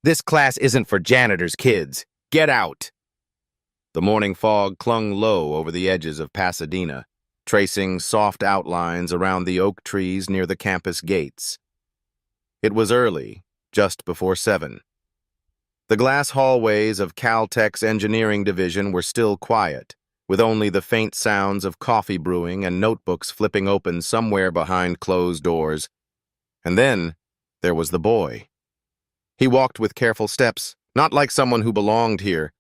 This class isn't for janitor's kids. Get out! The morning fog clung low over the edges of Pasadena, tracing soft outlines around the oak trees near the campus gates. It was early, just before 7. The glass hallways of Caltech's engineering division were still quiet, with only the faint sounds of coffee brewing and notebooks flipping open somewhere behind closed doors. And then there was the boy. He walked with careful steps, not like someone who belonged here,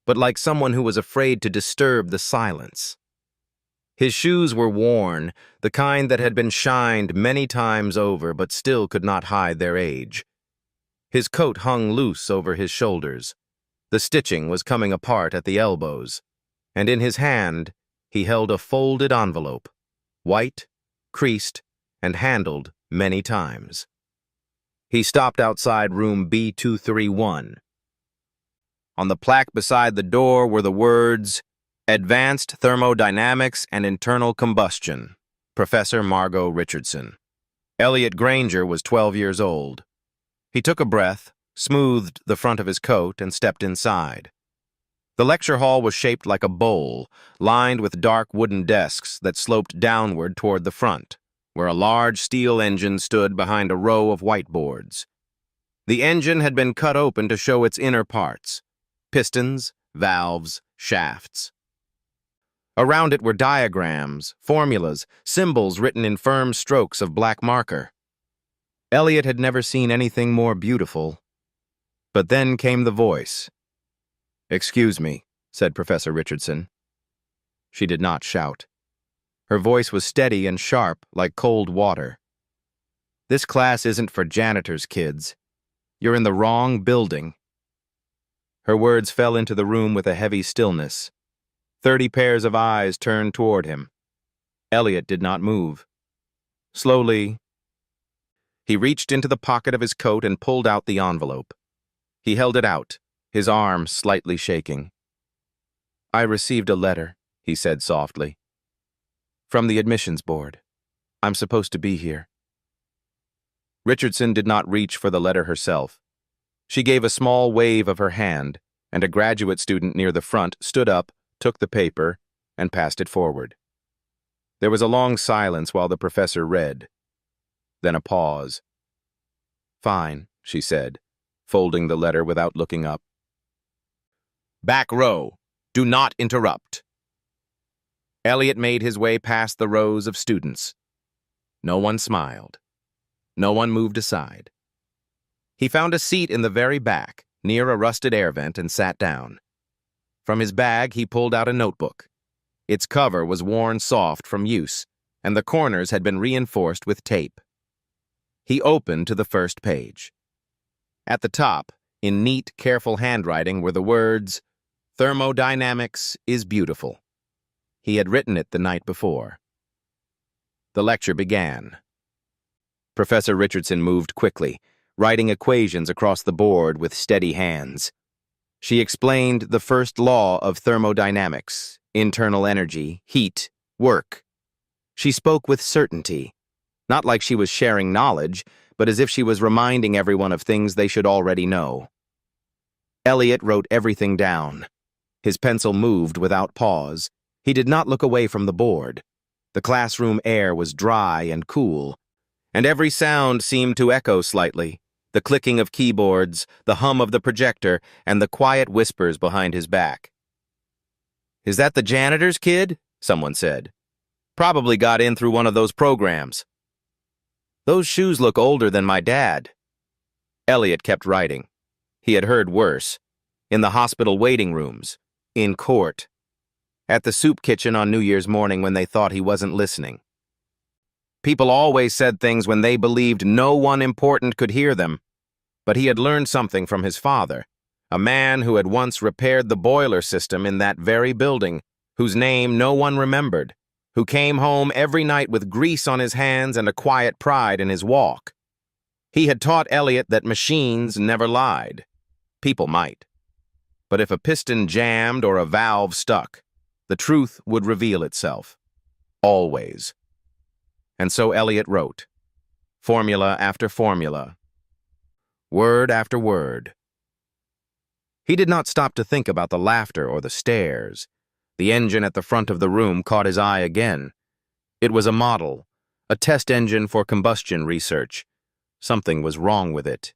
but like someone who was afraid to disturb the silence. His shoes were worn, the kind that had been shined many times over but still could not hide their age. His coat hung loose over his shoulders. The stitching was coming apart at the elbows, and in his hand he held a folded envelope, white, creased, and handled many times. He stopped outside room B231. On the plaque beside the door were the words, Advanced Thermodynamics and Internal Combustion, Professor Margot Richardson. Elliot Granger was 12 years old. He took a breath, smoothed the front of his coat, and stepped inside. The lecture hall was shaped like a bowl, lined with dark wooden desks that sloped downward toward the front, where a large steel engine stood behind a row of whiteboards. The engine had been cut open to show its inner parts: pistons, valves, shafts. Around it were diagrams, formulas, symbols written in firm strokes of black marker. Elliot had never seen anything more beautiful. But then came the voice. "Excuse me," said Professor Richardson. She did not shout. Her voice was steady and sharp, like cold water. "This class isn't for janitor's kids. You're in the wrong building." Her words fell into the room with a heavy stillness. 30 pairs of eyes turned toward him. Elliot did not move. Slowly, he reached into the pocket of his coat and pulled out the envelope. He held it out, his arm slightly shaking. "I received a letter," he said softly. "From the admissions board. I'm supposed to be here." Richardson did not reach for the letter herself. She gave a small wave of her hand, and a graduate student near the front stood up, took the paper, and passed it forward. There was a long silence while the professor read. Then a pause. "Fine," she said, folding the letter without looking up. "Back row. Do not interrupt." Elliot made his way past the rows of students. No one smiled. No one moved aside. He found a seat in the very back, near a rusted air vent, and sat down. From his bag, he pulled out a notebook. Its cover was worn soft from use, and the corners had been reinforced with tape. He opened to the first page. At the top, in neat, careful handwriting, were the words, "Thermodynamics is beautiful." He had written it the night before. The lecture began. Professor Richardson moved quickly, writing equations across the board with steady hands. She explained the first law of thermodynamics: internal energy, heat, work. She spoke with certainty, not like she was sharing knowledge, but as if she was reminding everyone of things they should already know. Elliot wrote everything down. His pencil moved without pause. He did not look away from the board. The classroom air was dry and cool, and every sound seemed to echo slightly: the clicking of keyboards, the hum of the projector, and the quiet whispers behind his back. "Is that the janitor's kid?" someone said. "Probably got in through one of those programs." "Those shoes look older than my dad." Elliot kept writing. He had heard worse. In the hospital waiting rooms, in court, at the soup kitchen on New Year's morning when they thought he wasn't listening. People always said things when they believed no one important could hear them. But he had learned something from his father, a man who had once repaired the boiler system in that very building, whose name no one remembered, who came home every night with grease on his hands and a quiet pride in his walk. He had taught Elliot that machines never lied. People might. But if a piston jammed or a valve stuck, the truth would reveal itself. Always. And so Elliot wrote, formula after formula, word after word, He did not stop to think about the laughter or the stares. The engine at the front of the room caught his eye again. It was a model, a test engine for combustion research. Something was wrong with it.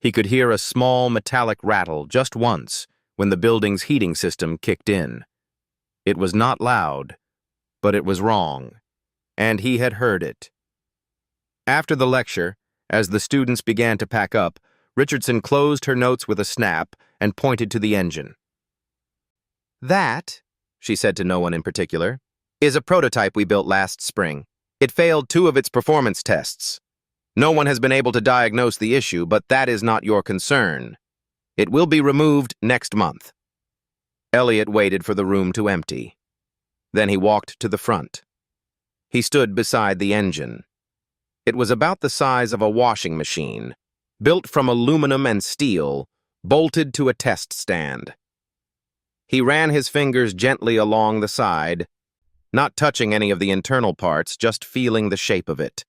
He could hear a small metallic rattle just once when the building's heating system kicked in. It was not loud, but it was wrong, and he had heard it. After the lecture, as the students began to pack up, Richardson closed her notes with a snap and pointed to the engine. "That," she said to no one in particular, "is a prototype we built last spring. It failed 2 of its performance tests. No one has been able to diagnose the issue, but that is not your concern. It will be removed next month." Elliot waited for the room to empty. Then he walked to the front. He stood beside the engine. It was about the size of a washing machine, built from aluminum and steel, bolted to a test stand. He ran his fingers gently along the side, not touching any of the internal parts, just feeling the shape of it.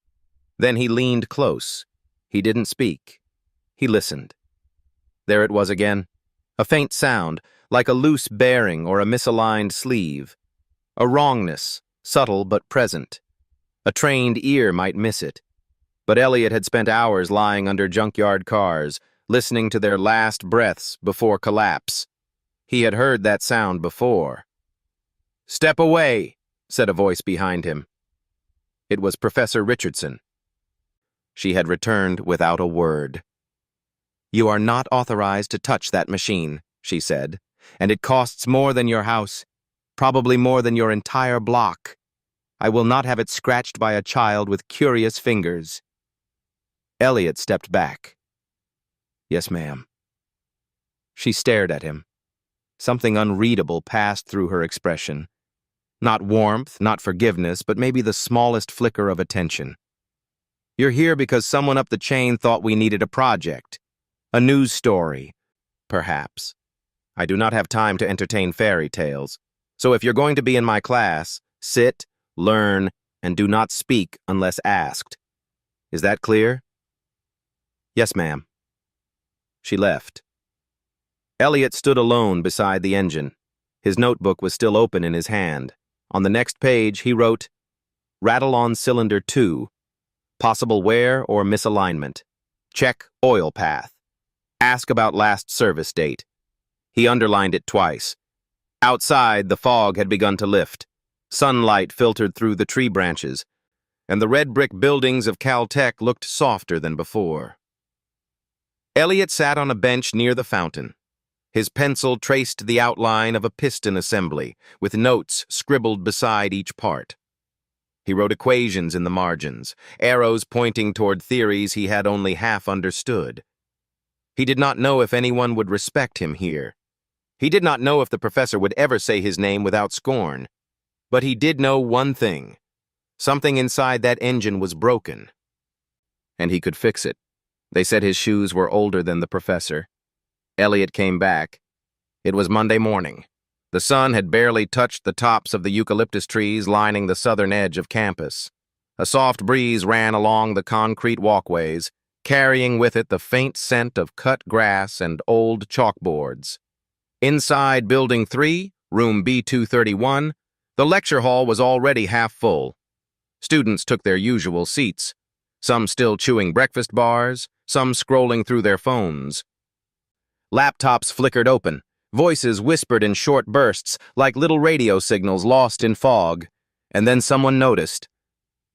Then he leaned close. He didn't speak. He listened. There it was again. A faint sound, like a loose bearing or a misaligned sleeve. A wrongness, subtle but present. A trained ear might miss it. But Elliot had spent hours lying under junkyard cars, listening to their last breaths before collapse. He had heard that sound before. "Step away," said a voice behind him. It was Professor Richardson. She had returned without a word. "You are not authorized to touch that machine," she said, "and it costs more than your house, probably more than your entire block. I will not have it scratched by a child with curious fingers." Elliot stepped back. "Yes, ma'am." She stared at him. Something unreadable passed through her expression. Not warmth, not forgiveness, but maybe the smallest flicker of attention. "You're here because someone up the chain thought we needed a project. A news story, perhaps. I do not have time to entertain fairy tales. So if you're going to be in my class, sit, learn, and do not speak unless asked. Is that clear?" "Yes, ma'am." She left. Elliot stood alone beside the engine. His notebook was still open in his hand. On the next page, he wrote, "Rattle on cylinder 2. Possible wear or misalignment. Check oil path. Ask about last service date." He underlined it twice. Outside, the fog had begun to lift. Sunlight filtered through the tree branches, and the red brick buildings of Caltech looked softer than before. Elliot sat on a bench near the fountain. His pencil traced the outline of a piston assembly, with notes scribbled beside each part. He wrote equations in the margins, arrows pointing toward theories he had only half understood. He did not know if anyone would respect him here. He did not know if the professor would ever say his name without scorn. But he did know one thing. Something inside that engine was broken. And he could fix it. They said his shoes were older than the professor. Elliot came back. It was Monday morning. The sun had barely touched the tops of the eucalyptus trees lining the southern edge of campus. A soft breeze ran along the concrete walkways, carrying with it the faint scent of cut grass and old chalkboards. Inside Building 3, room B231, the lecture hall was already half full. Students took their usual seats, some still chewing breakfast bars, some scrolling through their phones. Laptops flickered open. Voices whispered in short bursts, like little radio signals lost in fog. And then someone noticed.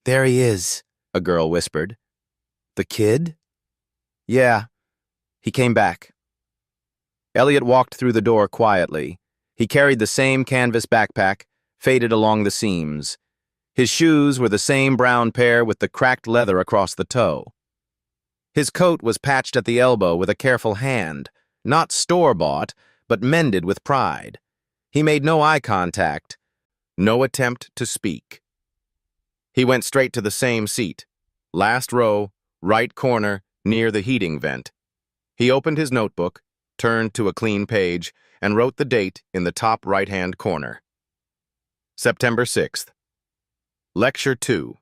"There he is," a girl whispered. "The kid?" "Yeah." He came back. Elliot walked through the door quietly. He carried the same canvas backpack, faded along the seams. His shoes were the same brown pair with the cracked leather across the toe. His coat was patched at the elbow with a careful hand, not store-bought, but mended with pride. He made no eye contact, no attempt to speak. He went straight to the same seat, last row, right corner, near the heating vent. He opened his notebook, turned to a clean page, and wrote the date in the top right-hand corner. September 6th. Lecture 2,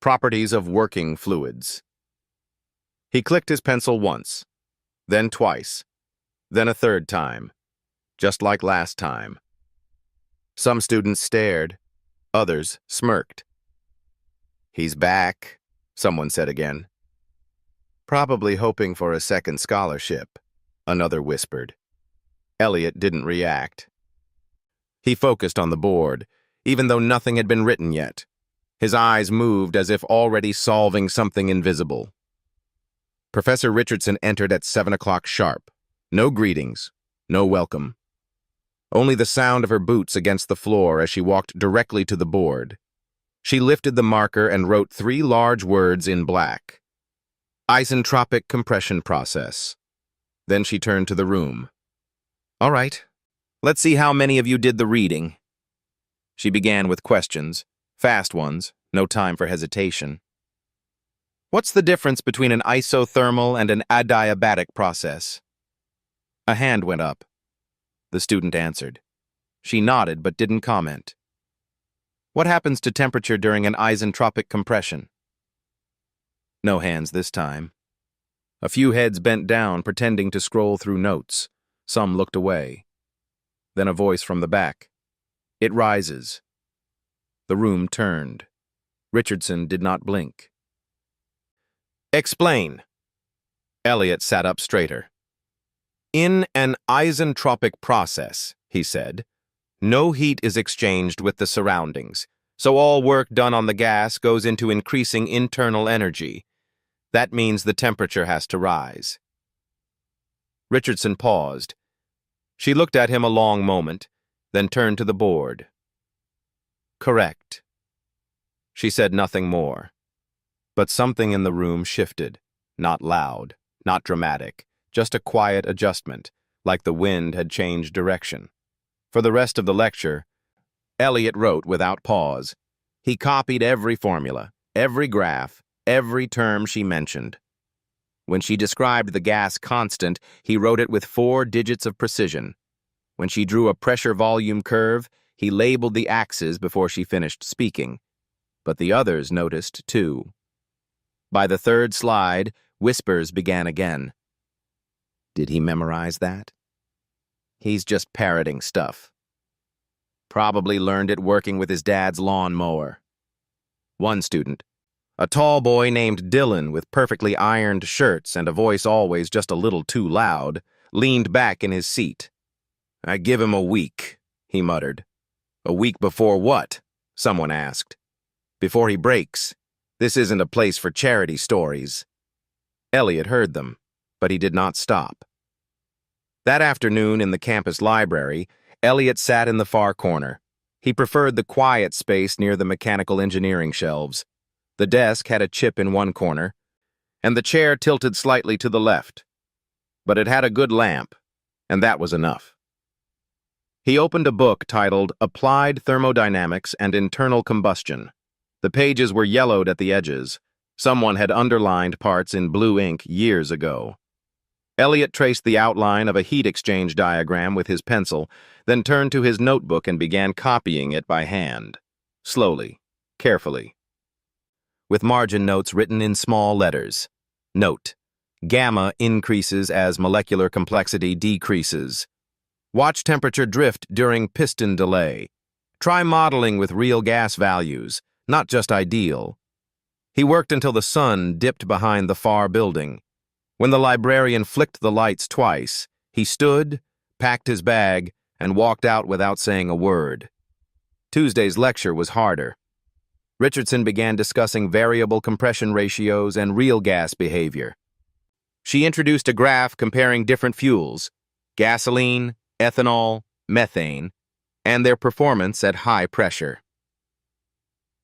Properties of Working Fluids. He clicked his pencil once, then twice. Then a third time, just like last time. Some students stared, others smirked. "He's back," someone said again. "Probably hoping for a second scholarship," another whispered. Elliot didn't react. He focused on the board, even though nothing had been written yet. His eyes moved as if already solving something invisible. Professor Richardson entered at 7 o'clock sharp. No greetings, no welcome. Only the sound of her boots against the floor as she walked directly to the board. She lifted the marker and wrote 3 large words in black. Isentropic compression process. Then she turned to the room. "All right, let's see how many of you did the reading." She began with questions, fast ones, no time for hesitation. "What's the difference between an isothermal and an adiabatic process?" A hand went up. The student answered. She nodded but didn't comment. "What happens to temperature during an isentropic compression?" No hands this time. A few heads bent down, pretending to scroll through notes. Some looked away. Then a voice from the back. "It rises." The room turned. Richardson did not blink. "Explain." Elliot sat up straighter. "In an isentropic process," he said, "no heat is exchanged with the surroundings, so all work done on the gas goes into increasing internal energy. That means the temperature has to rise." Richardson paused. She looked at him a long moment, then turned to the board. "Correct." She said nothing more. But something in the room shifted, not loud, not dramatic, just a quiet adjustment, like the wind had changed direction. For the rest of the lecture, Elliot wrote without pause. He copied every formula, every graph, every term she mentioned. When she described the gas constant, he wrote it with 4 digits of precision. When she drew a pressure-volume curve, he labeled the axes before she finished speaking. But the others noticed, too. By the 3rd slide, whispers began again. Did he memorize that? He's just parroting stuff. Probably learned it working with his dad's lawnmower. One student, a tall boy named Dylan with perfectly ironed shirts and a voice always just a little too loud, leaned back in his seat. "I give him a week," he muttered. "A week before what?" someone asked. "Before he breaks. This isn't a place for charity stories." Elliot heard them, but he did not stop. That afternoon in the campus library, Elliot sat in the far corner. He preferred the quiet space near the mechanical engineering shelves. The desk had a chip in one corner, and the chair tilted slightly to the left. But it had a good lamp, and that was enough. He opened a book titled Applied Thermodynamics and Internal Combustion. The pages were yellowed at the edges. Someone had underlined parts in blue ink years ago. Elliot traced the outline of a heat exchange diagram with his pencil, then turned to his notebook and began copying it by hand, slowly, carefully. With margin notes written in small letters. Note: gamma increases as molecular complexity decreases. Watch temperature drift during piston delay. Try modeling with real gas values, not just ideal. He worked until the sun dipped behind the far building. When the librarian flicked the lights twice, he stood, packed his bag, and walked out without saying a word. Tuesday's lecture was harder. Richardson began discussing variable compression ratios and real gas behavior. She introduced a graph comparing different fuels, gasoline, ethanol, methane, and their performance at high pressure.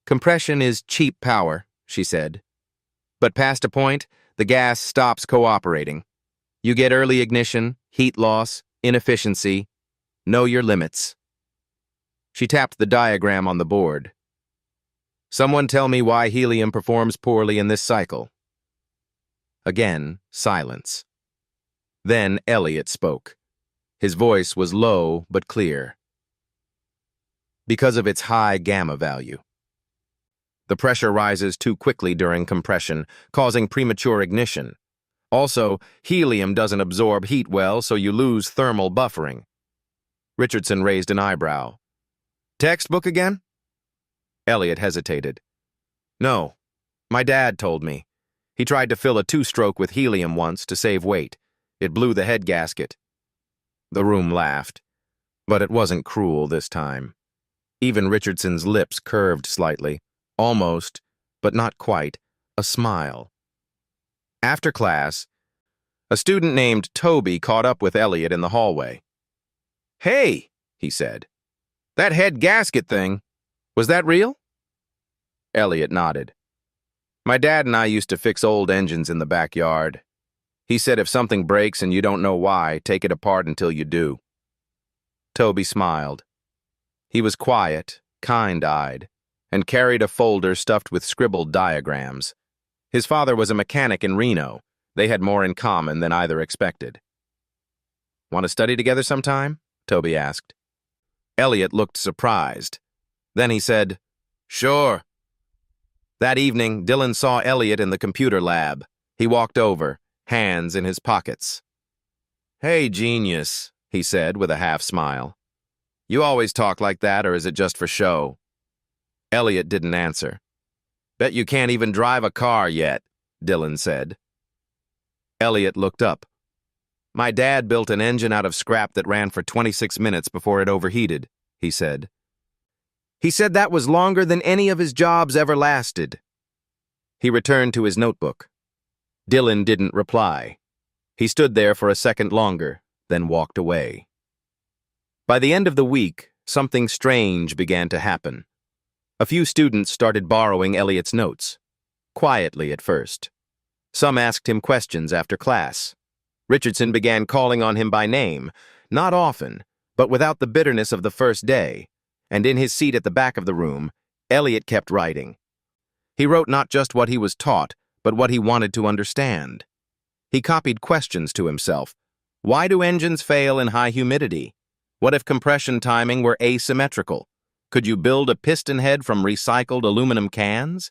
"Compression is cheap power," she said. "But past a point, the gas stops cooperating. You get early ignition, heat loss, inefficiency. Know your limits." She tapped the diagram on the board. "Someone tell me why helium performs poorly in this cycle." Again, silence. Then Elliot spoke. His voice was low but clear. "Because of its high gamma value. The pressure rises too quickly during compression, causing premature ignition. Also, helium doesn't absorb heat well, so you lose thermal buffering. Richardson raised an eyebrow. Textbook again? Elliot hesitated. No, my dad told me. He tried to fill a two-stroke with helium once to save weight. It blew the head gasket. The room laughed, but it wasn't cruel this time. Even Richardson's lips curved slightly, almost, but not quite, a smile. After class, a student named Toby caught up with Elliot in the hallway. Hey, he said, that head gasket thing, was that real? Elliot nodded. My dad and I used to fix old engines in the backyard. He said if something breaks and you don't know why, take it apart until you do. Toby smiled. He was quiet, kind-eyed, and carried a folder stuffed with scribbled diagrams. His father was a mechanic in Reno. They had more in common than either expected. Want to study together sometime? Toby asked. Elliot looked surprised. Then he said, Sure. That evening, Dylan saw Elliot in the computer lab. He walked over, hands in his pockets. Hey, genius, he said with a half-smile. You always talk like that, or is it just for show? Elliot didn't answer. Bet you can't even drive a car yet, Dylan said. Elliot looked up. My dad built an engine out of scrap that ran for 26 minutes before it overheated, he said. He said that was longer than any of his jobs ever lasted. He returned to his notebook. Dylan didn't reply. He stood there for a second longer, then walked away. By the end of the week, something strange began to happen. A few students started borrowing Elliot's notes, quietly at first. Some asked him questions after class. Richardson began calling on him by name, not often, but without the bitterness of the first day. And in his seat at the back of the room, Elliot kept writing. He wrote not just what he was taught, but what he wanted to understand. He copied questions to himself. Why do engines fail in high humidity? What if compression timing were asymmetrical? Could you build a piston head from recycled aluminum cans?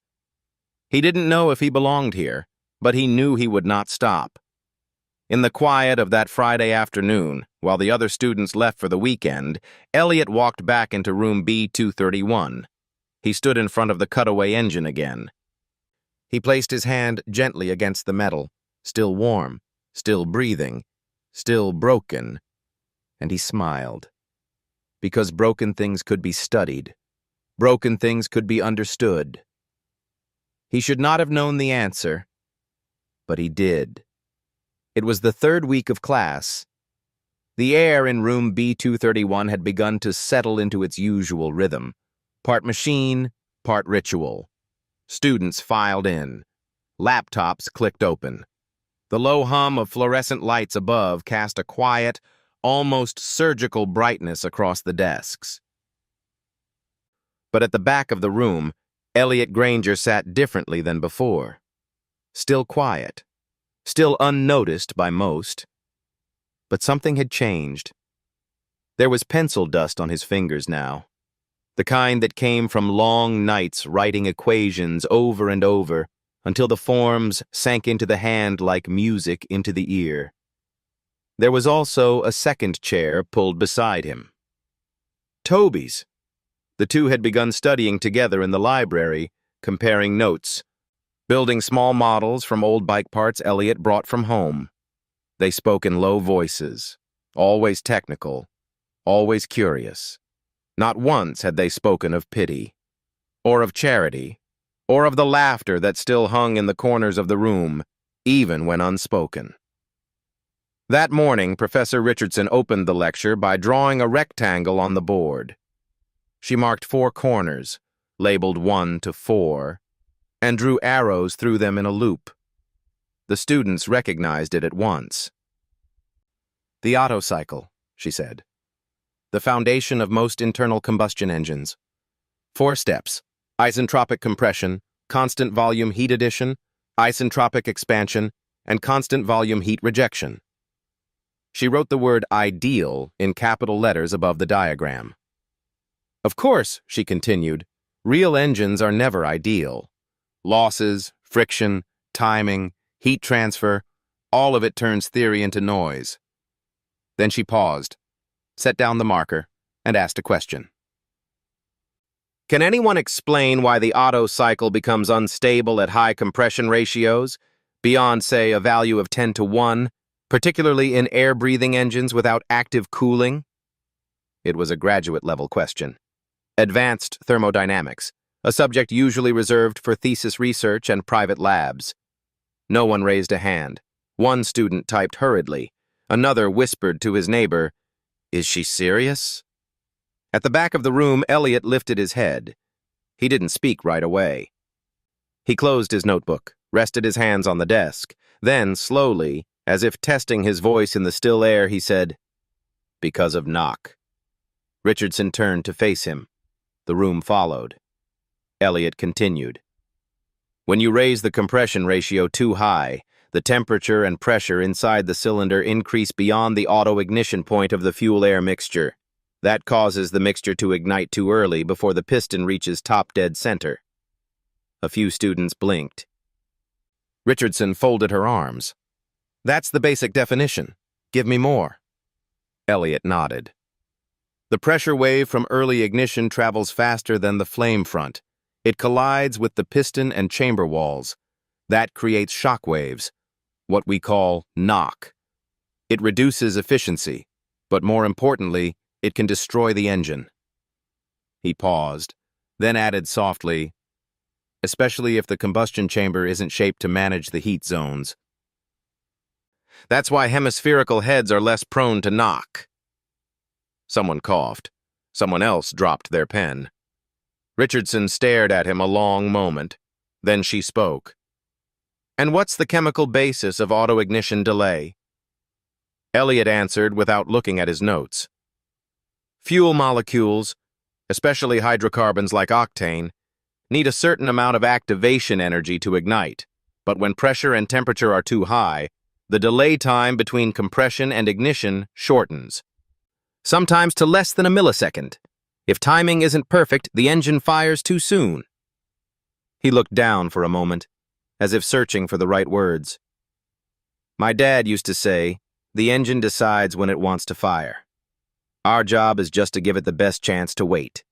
He didn't know if he belonged here, but he knew he would not stop. In the quiet of that Friday afternoon, while the other students left for the weekend, Elliot walked back into room B231. He stood in front of the cutaway engine again. He placed his hand gently against the metal, still warm, still breathing, still broken, and he smiled. Because broken things could be studied. Broken things could be understood. He should not have known the answer, but he did. It was the third week of class. The air in room B231 had begun to settle into its usual rhythm, part machine, part ritual. Students filed in. Laptops clicked open. The low hum of fluorescent lights above cast a quiet, almost surgical brightness across the desks. But at the back of the room, Elliot Granger sat differently than before. Still quiet. Still unnoticed by most. But something had changed. There was pencil dust on his fingers now. The kind that came from long nights writing equations over and over until the forms sank into the hand like music into the ear. There was also a second chair pulled beside him. Toby's. The two had begun studying together in the library, comparing notes, building small models from old bike parts Elliot brought from home. They spoke in low voices, always technical, always curious. Not once had they spoken of pity, or of charity, or of the laughter that still hung in the corners of the room, even when unspoken. That morning, Professor Richardson opened the lecture by drawing a rectangle on the board. She marked 4 corners, labeled 1 to 4, and drew arrows through them in a loop. The students recognized it at once. The Otto cycle, she said. The foundation of most internal combustion engines. 4 steps: isentropic compression, constant volume heat addition, isentropic expansion, and constant volume heat rejection. She wrote the word ideal in capital letters above the diagram. Of course, she continued, real engines are never ideal. Losses, friction, timing, heat transfer, All of it turns theory into noise. Then she paused, set down the marker, and asked a question. Can anyone explain why the Otto cycle becomes unstable at high compression ratios, beyond, say, a value of 10:1, particularly in air-breathing engines without active cooling? It was a graduate-level question. Advanced thermodynamics, a subject usually reserved for thesis research and private labs. No one raised a hand. One student typed hurriedly. Another whispered to his neighbor, "Is she serious?" At the back of the room, Elliot lifted his head. He didn't speak right away. He closed his notebook, rested his hands on the desk. Then, slowly, as if testing his voice in the still air, he said, "Because of knock." Richardson turned to face him. The room followed. Elliot continued. When you raise the compression ratio too high, the temperature and pressure inside the cylinder increase beyond the auto-ignition point of the fuel-air mixture. That causes the mixture to ignite too early before the piston reaches top dead center. A few students blinked. Richardson folded her arms. "That's the basic definition. Give me more." Elliot nodded. The pressure wave from early ignition travels faster than the flame front. It collides with the piston and chamber walls. That creates shock waves, what we call knock. It reduces efficiency, but more importantly, it can destroy the engine. He paused, then added softly, especially if the combustion chamber isn't shaped to manage the heat zones. That's why hemispherical heads are less prone to knock. Someone coughed. Someone else dropped their pen. Richardson stared at him a long moment. Then she spoke. "And what's the chemical basis of auto-ignition delay?" Elliot answered without looking at his notes. Fuel molecules, especially hydrocarbons like octane, need a certain amount of activation energy to ignite, but when pressure and temperature are too high, the delay time between compression and ignition shortens, sometimes to less than a millisecond. If timing isn't perfect, the engine fires too soon. He looked down for a moment, as if searching for the right words. My dad used to say, the engine decides when it wants to fire. Our job is just to give it the best chance to wait.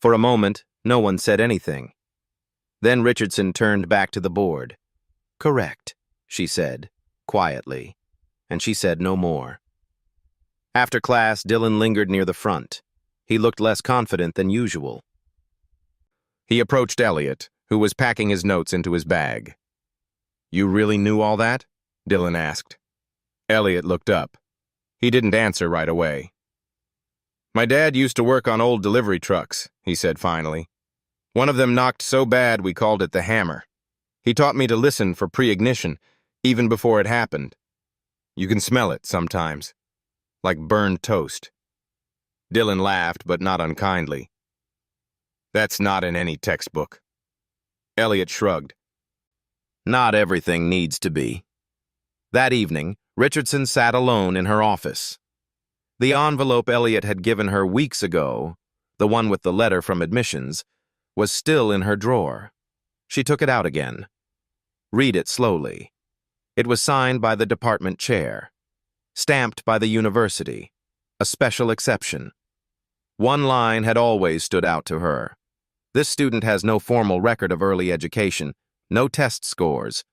For a moment, no one said anything. Then Richardson turned back to the board. "Correct," she said, quietly, and she said no more. After class, Dylan lingered near the front. He looked less confident than usual. He approached Elliot, who was packing his notes into his bag. "You really knew all that?" Dylan asked. Elliot looked up. He didn't answer right away. "My dad used to work on old delivery trucks," he said finally. "One of them knocked so bad we called it the hammer. He taught me to listen for pre-ignition, even before it happened. You can smell it sometimes, like burned toast." Dylan laughed, but not unkindly. "That's not in any textbook." Elliot shrugged. "Not everything needs to be." That evening, Richardson sat alone in her office. The envelope Elliot had given her weeks ago, the one with the letter from admissions, was still in her drawer. She took it out again. Read it slowly. It was signed by the department chair, stamped by the university, a special exception. One line had always stood out to her. This student has no formal record of early education, no test scores,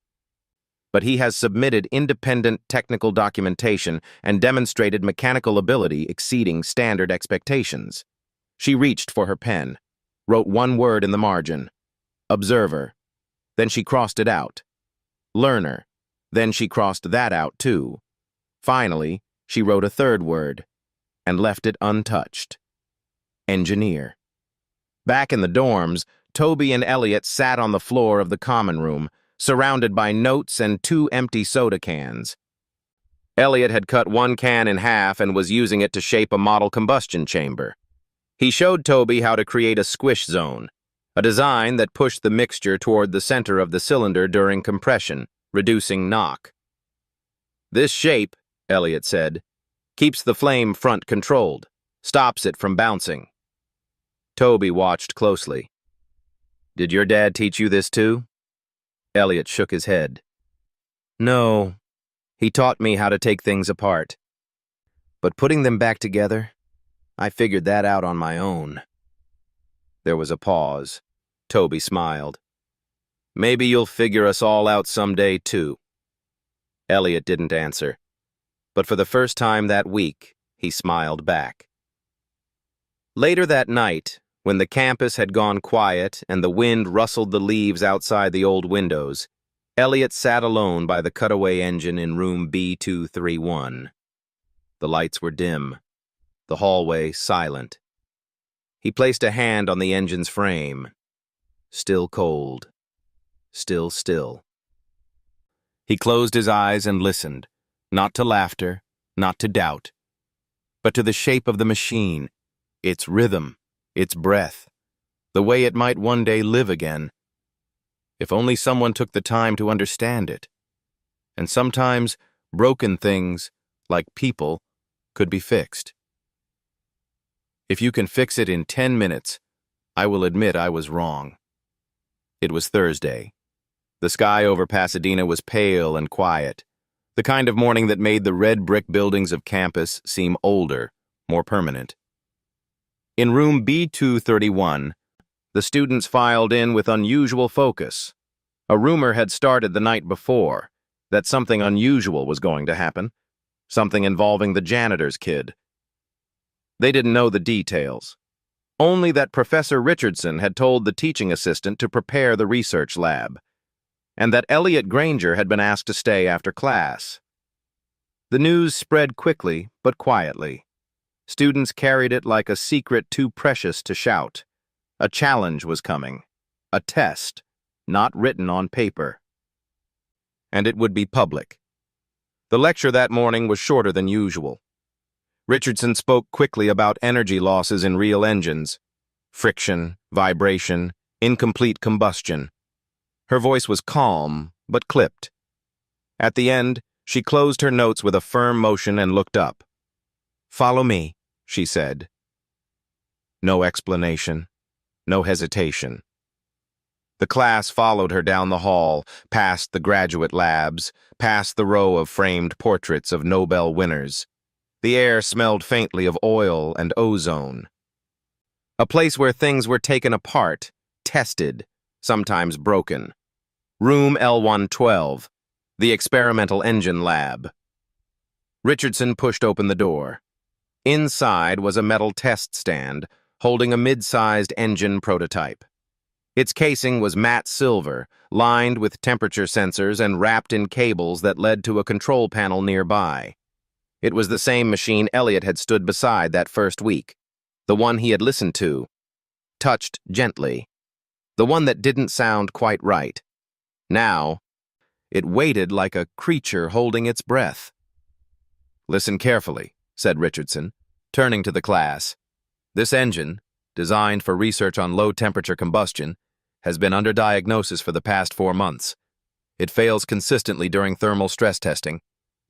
but he has submitted independent technical documentation and demonstrated mechanical ability exceeding standard expectations. She reached for her pen, wrote one word in the margin, observer. Then she crossed it out. Learner. Then she crossed that out too. Finally, she wrote a third word and left it untouched. Engineer. Back in the dorms, Toby and Elliot sat on the floor of the common room, surrounded by notes and 2 empty soda cans. Elliot had cut one can in half and was using it to shape a model combustion chamber. He showed Toby how to create a squish zone, a design that pushed the mixture toward the center of the cylinder during compression, reducing knock. "This shape," Elliot said, "keeps the flame front controlled, stops it from bouncing." Toby watched closely. "Did your dad teach you this too?" Elliot shook his head. No, he taught me how to take things apart. But putting them back together, I figured that out on my own. There was a pause. Toby smiled. Maybe you'll figure us all out someday, too. Elliot didn't answer, but for the first time that week, he smiled back. Later that night, when the campus had gone quiet and the wind rustled the leaves outside the old windows, Elliot sat alone by the cutaway engine in room B231. The lights were dim, the hallway silent. He placed a hand on the engine's frame. Still cold. Still still. He closed his eyes and listened, not to laughter, not to doubt, but to the shape of the machine, its rhythm, its breath, the way it might one day live again. If only someone took the time to understand it. And sometimes broken things, like people, could be fixed. If you can fix it in 10 minutes, I will admit I was wrong. It was Thursday. The sky over Pasadena was pale and quiet, the kind of morning that made the red brick buildings of campus seem older, more permanent. In room B231, the students filed in with unusual focus. A rumor had started the night before that something unusual was going to happen, something involving the janitor's kid. They didn't know the details, only that Professor Richardson had told the teaching assistant to prepare the research lab, and that Elliot Granger had been asked to stay after class. The news spread quickly but quietly. Students carried it like a secret too precious to shout. A challenge was coming, a test, not written on paper. And it would be public. The lecture that morning was shorter than usual. Richardson spoke quickly about energy losses in real engines, friction, vibration, incomplete combustion. Her voice was calm, but clipped. At the end, she closed her notes with a firm motion and looked up. "Follow me," she said. No explanation, no hesitation. The class followed her down the hall, past the graduate labs, past the row of framed portraits of Nobel winners. The air smelled faintly of oil and ozone. A place where things were taken apart, tested, sometimes broken. Room L112, the experimental engine lab. Richardson pushed open the door. Inside was a metal test stand, holding a mid-sized engine prototype. Its casing was matte silver, lined with temperature sensors and wrapped in cables that led to a control panel nearby. It was the same machine Elliot had stood beside that first week, the one he had listened to, touched gently, the one that didn't sound quite right. Now, it waited like a creature holding its breath. "Listen carefully," said Richardson, turning to the class. "This engine, designed for research on low-temperature combustion, has been under diagnosis for the past 4 months. It fails consistently during thermal stress testing.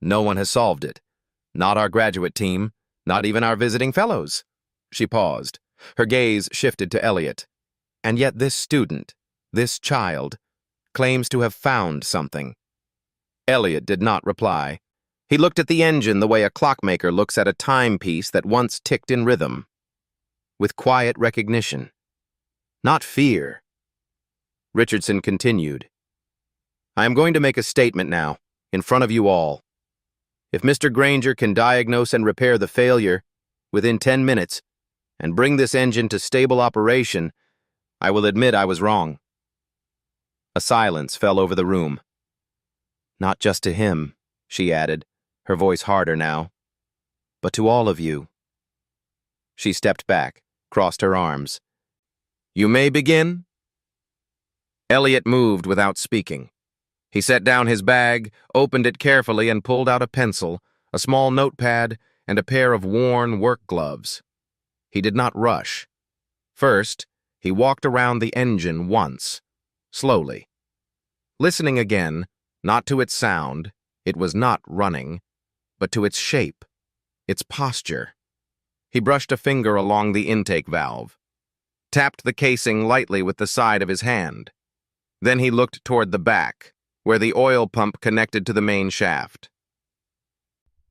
No one has solved it. Not our graduate team, not even our visiting fellows." She paused. Her gaze shifted to Elliot. "And yet this student, this child, claims to have found something." Elliot did not reply. He looked at the engine the way a clockmaker looks at a timepiece that once ticked in rhythm, with quiet recognition, not fear. Richardson continued, "I am going to make a statement now, in front of you all. If Mr. Granger can diagnose and repair the failure within 10 minutes and bring this engine to stable operation, I will admit I was wrong." A silence fell over the room. "Not just to him," she added, her voice harder now, "but to all of you." She stepped back, crossed her arms. "You may begin." Elliot moved without speaking. He set down his bag, opened it carefully, and pulled out a pencil, a small notepad, and a pair of worn work gloves. He did not rush. First, he walked around the engine once, slowly. Listening again, not to its sound, it was not running, but to its shape, its posture. He brushed a finger along the intake valve, tapped the casing lightly with the side of his hand. Then he looked toward the back, where the oil pump connected to the main shaft.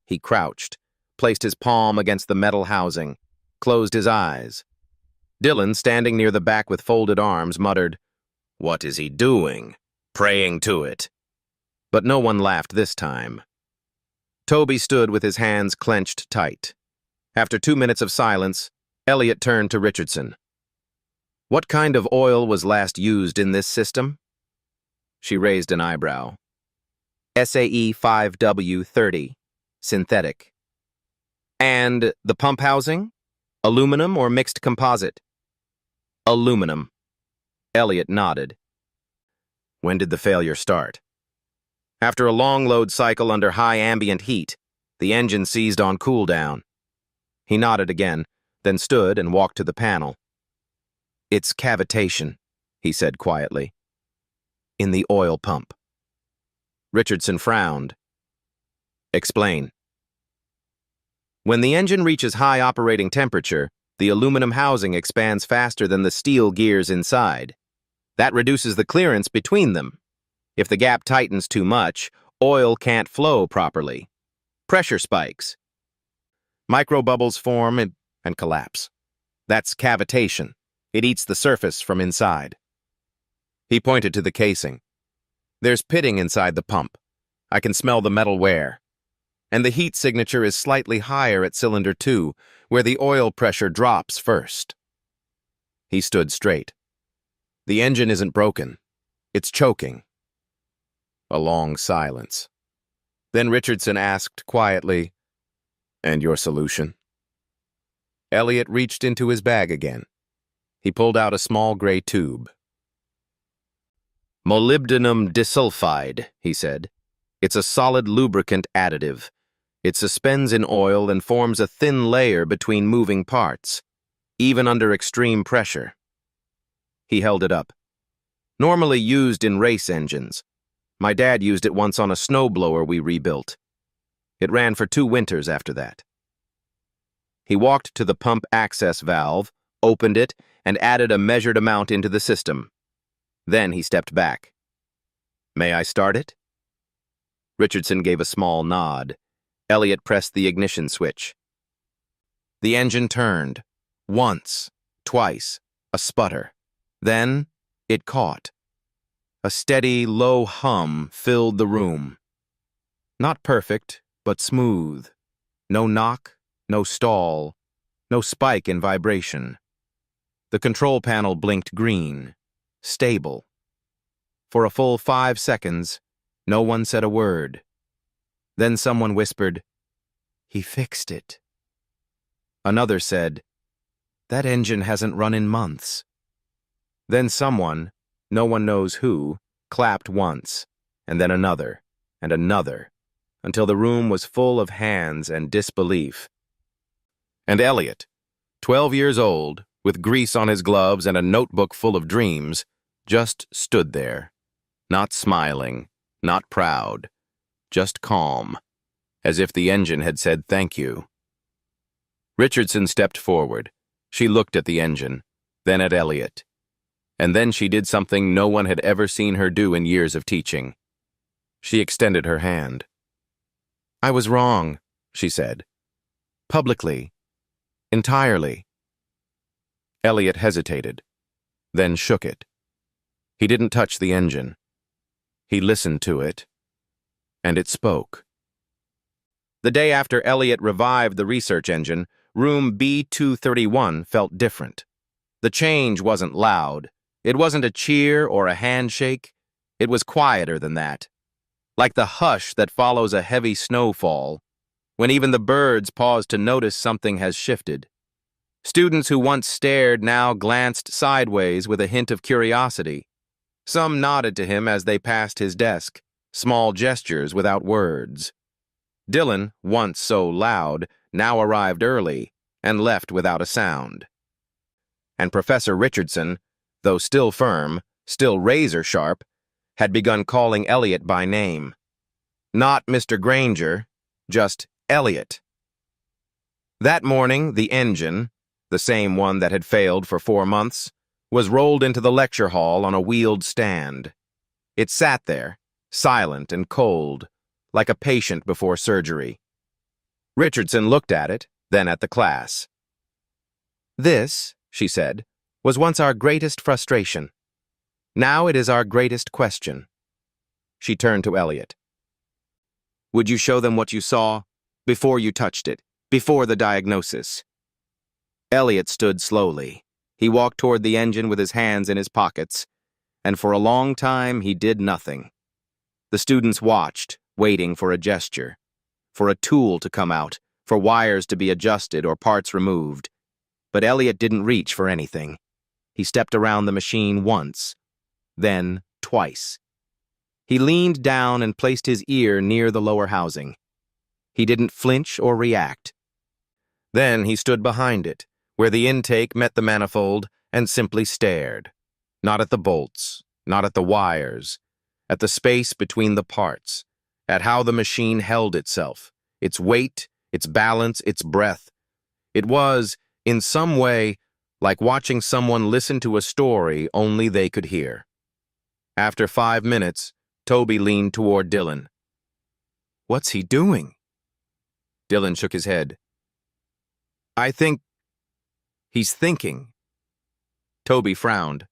He crouched, placed his palm against the metal housing, closed his eyes. Dylan, standing near the back with folded arms, muttered, "What is he doing? Praying to it." But no one laughed this time. Toby stood with his hands clenched tight. After 2 minutes of silence, Elliot turned to Richardson. "What kind of oil was last used in this system?" She raised an eyebrow. "SAE 5W30, synthetic." "And the pump housing? Aluminum or mixed composite?" "Aluminum." Elliot nodded. "When did the failure start?" "After a long load cycle under high ambient heat, the engine seized on cool down." He nodded again, then stood and walked to the panel. "It's cavitation," he said quietly. "In the oil pump." Richardson frowned. "Explain." "When the engine reaches high operating temperature, the aluminum housing expands faster than the steel gears inside. That reduces the clearance between them. If the gap tightens too much, oil can't flow properly. Pressure spikes. Microbubbles form and collapse. That's cavitation. It eats the surface from inside." He pointed to the casing. "There's pitting inside the pump. I can smell the metal wear. And the heat signature is slightly higher at cylinder 2, where the oil pressure drops first." He stood straight. "The engine isn't broken. It's choking." A long silence. Then Richardson asked quietly, "And your solution?" Elliot reached into his bag again. He pulled out a small gray tube. "Molybdenum disulfide," he said. "It's a solid lubricant additive. It suspends in oil and forms a thin layer between moving parts, even under extreme pressure." He held it up. "Normally used in race engines. My dad used it once on a snowblower we rebuilt. It ran for 2 winters after that." He walked to the pump access valve, opened it, and added a measured amount into the system. Then he stepped back. "May I start it?" Richardson gave a small nod. Elliot pressed the ignition switch. The engine turned. Once, twice, a sputter. Then it caught. A steady, low hum filled the room. Not perfect, but smooth. No knock, no stall, no spike in vibration. The control panel blinked green. Stable. For a full 5 seconds, no one said a word. Then someone whispered, "He fixed it." Another said, "That engine hasn't run in months." Then someone, no one knows who, clapped once, and then another, and another, until the room was full of hands and disbelief. And Elliot, 12 years old, with grease on his gloves and a notebook full of dreams, just stood there, not smiling, not proud, just calm, as if the engine had said thank you. Richardson stepped forward. She looked at the engine, then at Elliot. And then she did something no one had ever seen her do in years of teaching. She extended her hand. "I was wrong," she said. "Publicly. Entirely." Elliot hesitated, then shook it. He didn't touch the engine. He listened to it, and it spoke. The day after Elliot revived the research engine, room B231 felt different. The change wasn't loud. It wasn't a cheer or a handshake. It was quieter than that. Like the hush that follows a heavy snowfall, when even the birds pause to notice something has shifted. Students who once stared now glanced sideways with a hint of curiosity. Some nodded to him as they passed his desk, small gestures without words. Dylan, once so loud, now arrived early and left without a sound. And Professor Richardson, though still firm, still razor-sharp, had begun calling Elliot by name. Not Mr. Granger, just Elliot. That morning, the engine, the same one that had failed for 4 months, was rolled into the lecture hall on a wheeled stand. It sat there, silent and cold, like a patient before surgery. Richardson looked at it, then at the class. "This," she said, "was once our greatest frustration. Now it is our greatest question." She turned to Elliot. "Would you show them what you saw, before you touched it, before the diagnosis?" Elliot stood slowly. He walked toward the engine with his hands in his pockets, and for a long time he did nothing. The students watched, waiting for a gesture, for a tool to come out, for wires to be adjusted or parts removed. But Elliot didn't reach for anything. He stepped around the machine once, then twice. He leaned down and placed his ear near the lower housing. He didn't flinch or react. Then he stood behind it, where the intake met the manifold, and simply stared. Not at the bolts, not at the wires, at the space between the parts, at how the machine held itself, its weight, its balance, its breath. It was, in some way, like watching someone listen to a story only they could hear. After 5 minutes, Toby leaned toward Dylan. "What's he doing?" Dylan shook his head. "I think he's thinking." Toby frowned.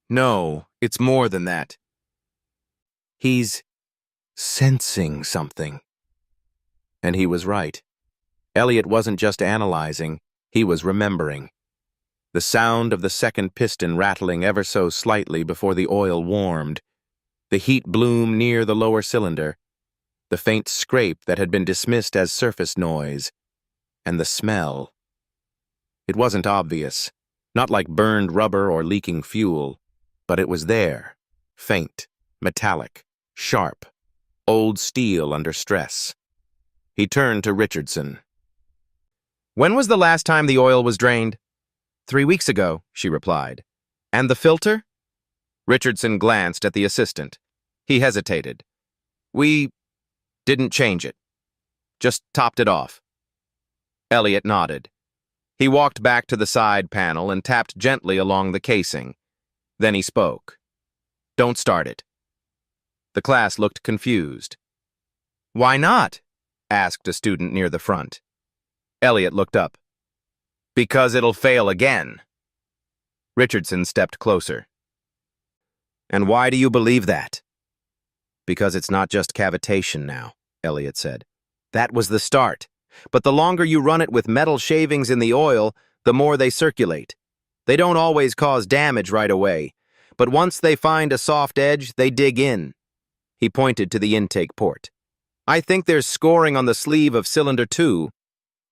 "No, it's more than that. He's sensing something." And he was right. Elliot wasn't just analyzing, he was remembering. The sound of the second piston rattling ever so slightly before the oil warmed, the heat bloom near the lower cylinder, the faint scrape that had been dismissed as surface noise, and the smell. It wasn't obvious, not like burned rubber or leaking fuel, but it was there, faint, metallic, sharp, old steel under stress. He turned to Richardson. "When was the last time the oil was drained?" 3 weeks ago, she replied. "And the filter?" Richardson glanced at the assistant. He hesitated. "We didn't change it. Just topped it off." Elliot nodded. He walked back to the side panel and tapped gently along the casing. Then he spoke. "Don't start it." The class looked confused. "Why not?" asked a student near the front. Elliot looked up. "Because it'll fail again." Richardson stepped closer. "And why do you believe that?" "Because it's not just cavitation now," Elliot said. "That was the start. But the longer you run it with metal shavings in the oil, the more they circulate. They don't always cause damage right away, but once they find a soft edge, they dig in." He pointed to the intake port. "I think there's scoring on the sleeve of cylinder 2,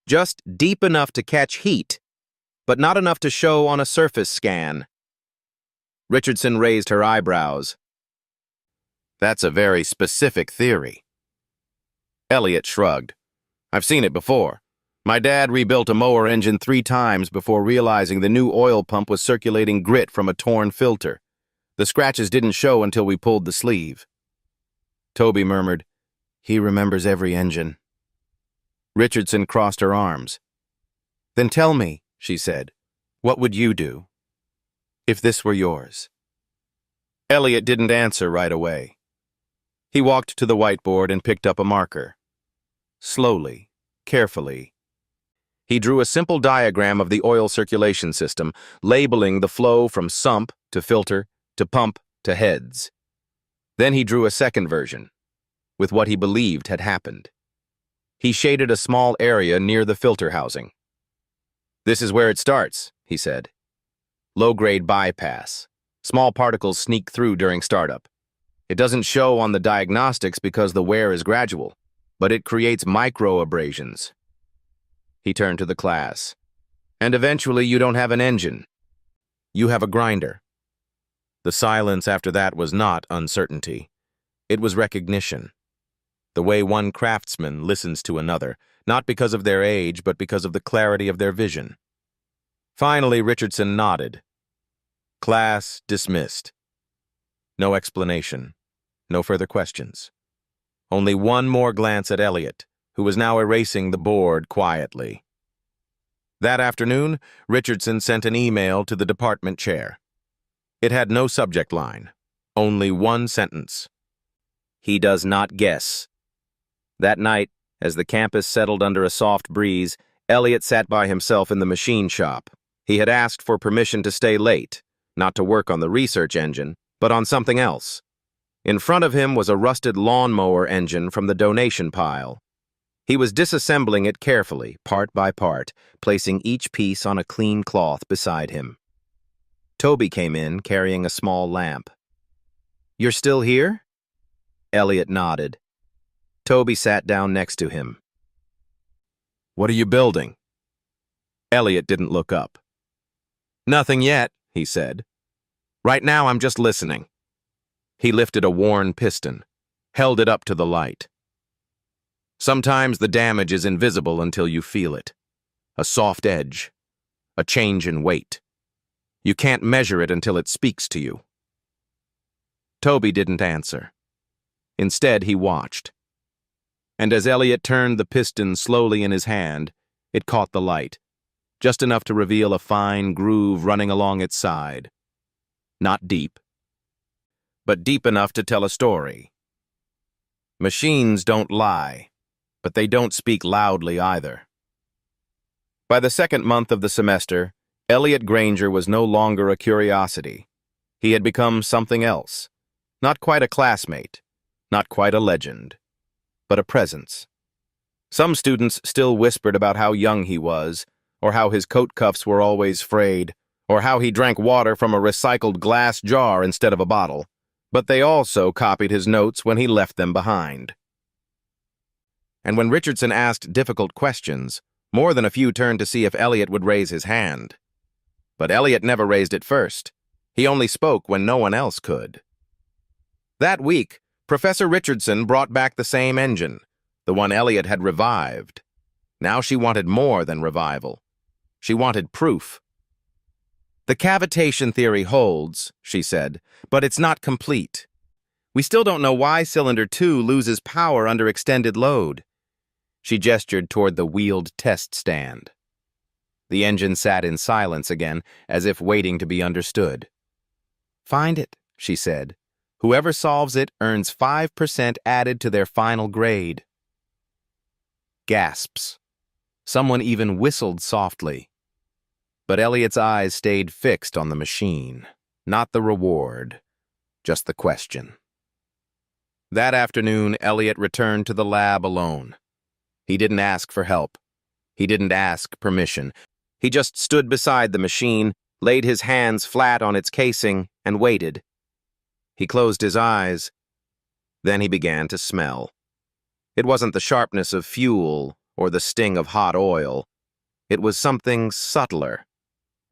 just deep enough to catch heat, but not enough to show on a surface scan." Richardson raised her eyebrows. "That's a very specific theory." Elliot shrugged. "I've seen it before. My dad rebuilt a mower engine 3 times before realizing the new oil pump was circulating grit from a torn filter. The scratches didn't show until we pulled the sleeve." Toby murmured, "He remembers every engine." Richardson crossed her arms. "Then tell me," she said, "what would you do if this were yours?" Elliot didn't answer right away. He walked to the whiteboard and picked up a marker. Slowly, carefully, he drew a simple diagram of the oil circulation system, labeling the flow from sump to filter to pump to heads. Then he drew a second version, with what he believed had happened. He shaded a small area near the filter housing. "This is where it starts," he said. "Low-grade bypass. Small particles sneak through during startup. It doesn't show on the diagnostics because the wear is gradual, but it creates micro-abrasions." He turned to the class. "And eventually you don't have an engine. You have a grinder." The silence after that was not uncertainty. It was recognition. The way one craftsman listens to another, not because of their age, but because of the clarity of their vision. Finally, Richardson nodded. Class dismissed. No explanation. No further questions. Only one more glance at Elliot, who was now erasing the board quietly. That afternoon, Richardson sent an email to the department chair. It had no subject line, only one sentence. He does not guess. That night, as the campus settled under a soft breeze, Elliot sat by himself in the machine shop. He had asked for permission to stay late, not to work on the research engine, but on something else. In front of him was a rusted lawnmower engine from the donation pile. He was disassembling it carefully, part by part, placing each piece on a clean cloth beside him. Toby came in, carrying a small lamp. "You're still here?" Elliot nodded. Toby sat down next to him. "What are you building?" Elliot didn't look up. "Nothing yet," he said. "Right now I'm just listening." He lifted a worn piston, held it up to the light. "Sometimes the damage is invisible until you feel it. A soft edge, a change in weight. You can't measure it until it speaks to you." Toby didn't answer. Instead, he watched. And as Elliot turned the piston slowly in his hand, it caught the light, just enough to reveal a fine groove running along its side. Not deep, but deep enough to tell a story. Machines don't lie, but they don't speak loudly either. By the second month of the semester, Elliot Granger was no longer a curiosity. He had become something else. Not quite a classmate, not quite a legend, but a presence. Some students still whispered about how young he was, or how his coat cuffs were always frayed, or how he drank water from a recycled glass jar instead of a bottle, but they also copied his notes when he left them behind. And when Richardson asked difficult questions, more than a few turned to see if Elliot would raise his hand. But Elliot never raised it first. He only spoke when no one else could. That week, Professor Richardson brought back the same engine, the one Elliot had revived. Now she wanted more than revival. She wanted proof. "The cavitation theory holds," she said, "but it's not complete. We still don't know why cylinder 2 loses power under extended load." She gestured toward the wheeled test stand. The engine sat in silence again, as if waiting to be understood. "Find it," she said. "Whoever solves it earns 5% added to their final grade." Gasps. Someone even whistled softly. But Elliot's eyes stayed fixed on the machine, not the reward, just the question. That afternoon, Elliot returned to the lab alone. He didn't ask for help. He didn't ask permission. He just stood beside the machine, laid his hands flat on its casing, and waited. He closed his eyes. Then he began to smell. It wasn't the sharpness of fuel or the sting of hot oil. It was something subtler.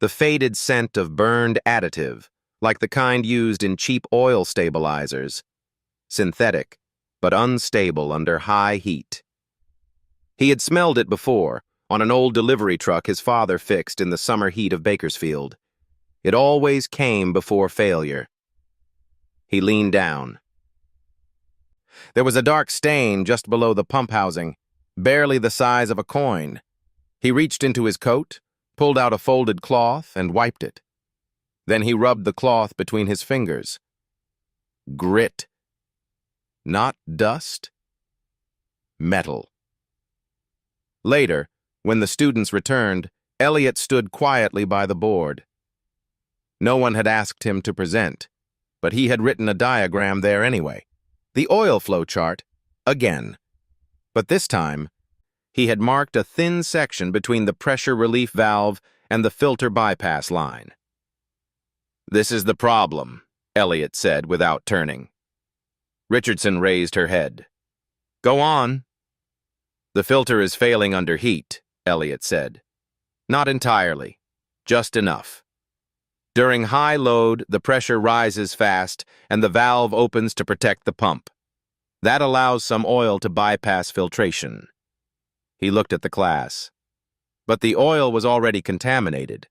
The faded scent of burned additive, like the kind used in cheap oil stabilizers. Synthetic, but unstable under high heat. He had smelled it before, on an old delivery truck his father fixed in the summer heat of Bakersfield. It always came before failure. He leaned down. There was a dark stain just below the pump housing, barely the size of a coin. He reached into his coat, pulled out a folded cloth, and wiped it. Then he rubbed the cloth between his fingers. Grit. Not dust. Metal. Later, when the students returned, Elliot stood quietly by the board. No one had asked him to present, but he had written a diagram there anyway. The oil flow chart, again. But this time, he had marked a thin section between the pressure relief valve and the filter bypass line. "This is the problem," Elliot said without turning. Richardson raised her head. "Go on." "The filter is failing under heat," Elliot said. "Not entirely, just enough. During high load, the pressure rises fast and the valve opens to protect the pump. That allows some oil to bypass filtration." He looked at the class. But the oil was already contaminated.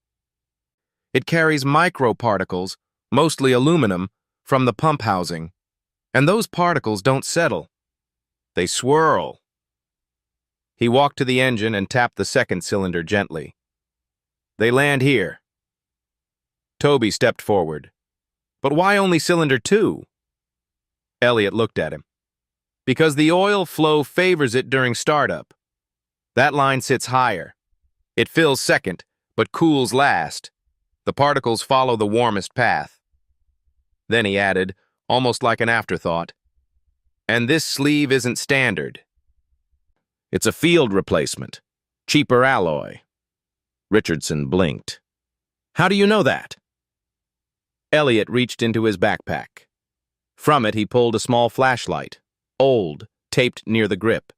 It carries microparticles, mostly aluminum, from the pump housing. And those particles don't settle. They swirl. He walked to the engine and tapped the second cylinder gently. "They land here." Toby stepped forward. "But why only cylinder 2? Elliot looked at him. Because the oil flow favors it during startup. That line sits higher. It fills second, but cools last. The particles follow the warmest path. Then he added, almost like an afterthought, and this sleeve isn't standard. It's a field replacement, cheaper alloy. Richardson blinked. How do you know that? Elliot reached into his backpack. From it, he pulled a small flashlight, old, taped near the grip.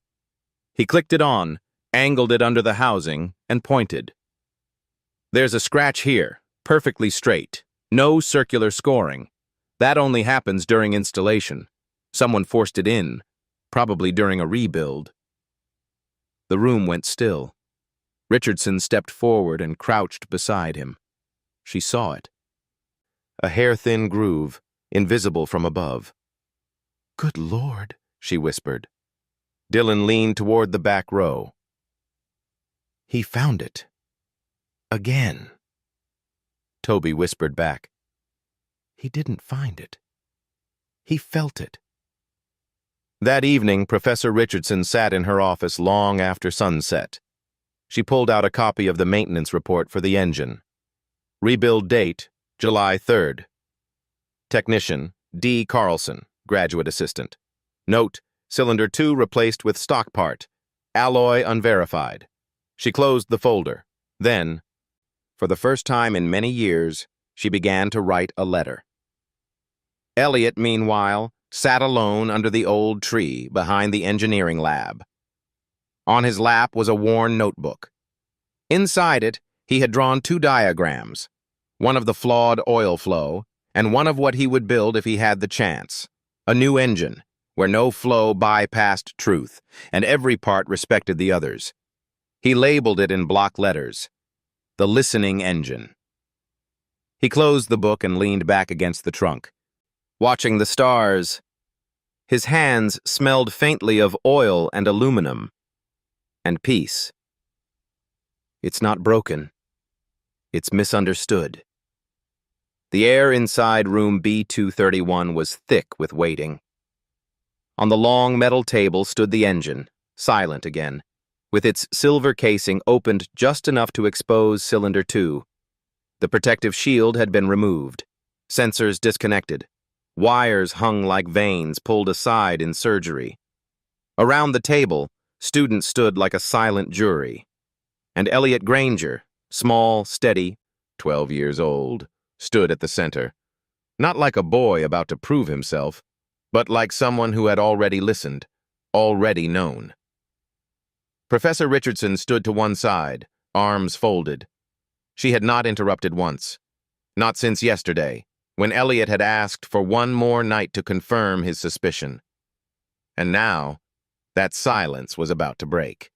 He clicked it on, angled it under the housing, and pointed. There's a scratch here, perfectly straight, no circular scoring. That only happens during installation. Someone forced it in, probably during a rebuild. The room went still. Richardson stepped forward and crouched beside him. She saw it. A hair-thin groove, invisible from above. Good Lord, she whispered. Dylan leaned toward the back row. He found it. Again. Toby whispered back. He didn't find it. He felt it. That evening, Professor Richardson sat in her office long after sunset. She pulled out a copy of the maintenance report for the engine. Rebuild date, July 3rd. Technician, D. Carlson, graduate assistant. Note, cylinder 2 replaced with stock part. Alloy unverified. She closed the folder. Then, for the first time in many years, she began to write a letter. Elliot, meanwhile, sat alone under the old tree behind the engineering lab. On his lap was a worn notebook. Inside it, he had drawn 2 diagrams, one of the flawed oil flow, and one of what he would build if he had the chance. A new engine, where no flow bypassed truth, and every part respected the others. He labeled it in block letters, the listening engine. He closed the book and leaned back against the trunk, watching the stars. His hands smelled faintly of oil and aluminum, and peace. It's not broken. It's misunderstood. The air inside room B231 was thick with waiting. On the long metal table stood the engine, silent again, with its silver casing opened just enough to expose cylinder 2. The protective shield had been removed, sensors disconnected, wires hung like veins pulled aside in surgery. Around the table, students stood like a silent jury, and Elliot Granger, small, steady, 12 years old, stood at the center, not like a boy about to prove himself, but like someone who had already listened, already known. Professor Richardson stood to one side, arms folded. She had not interrupted once, not since yesterday, when Elliot had asked for one more night to confirm his suspicion. And now, that silence was about to break.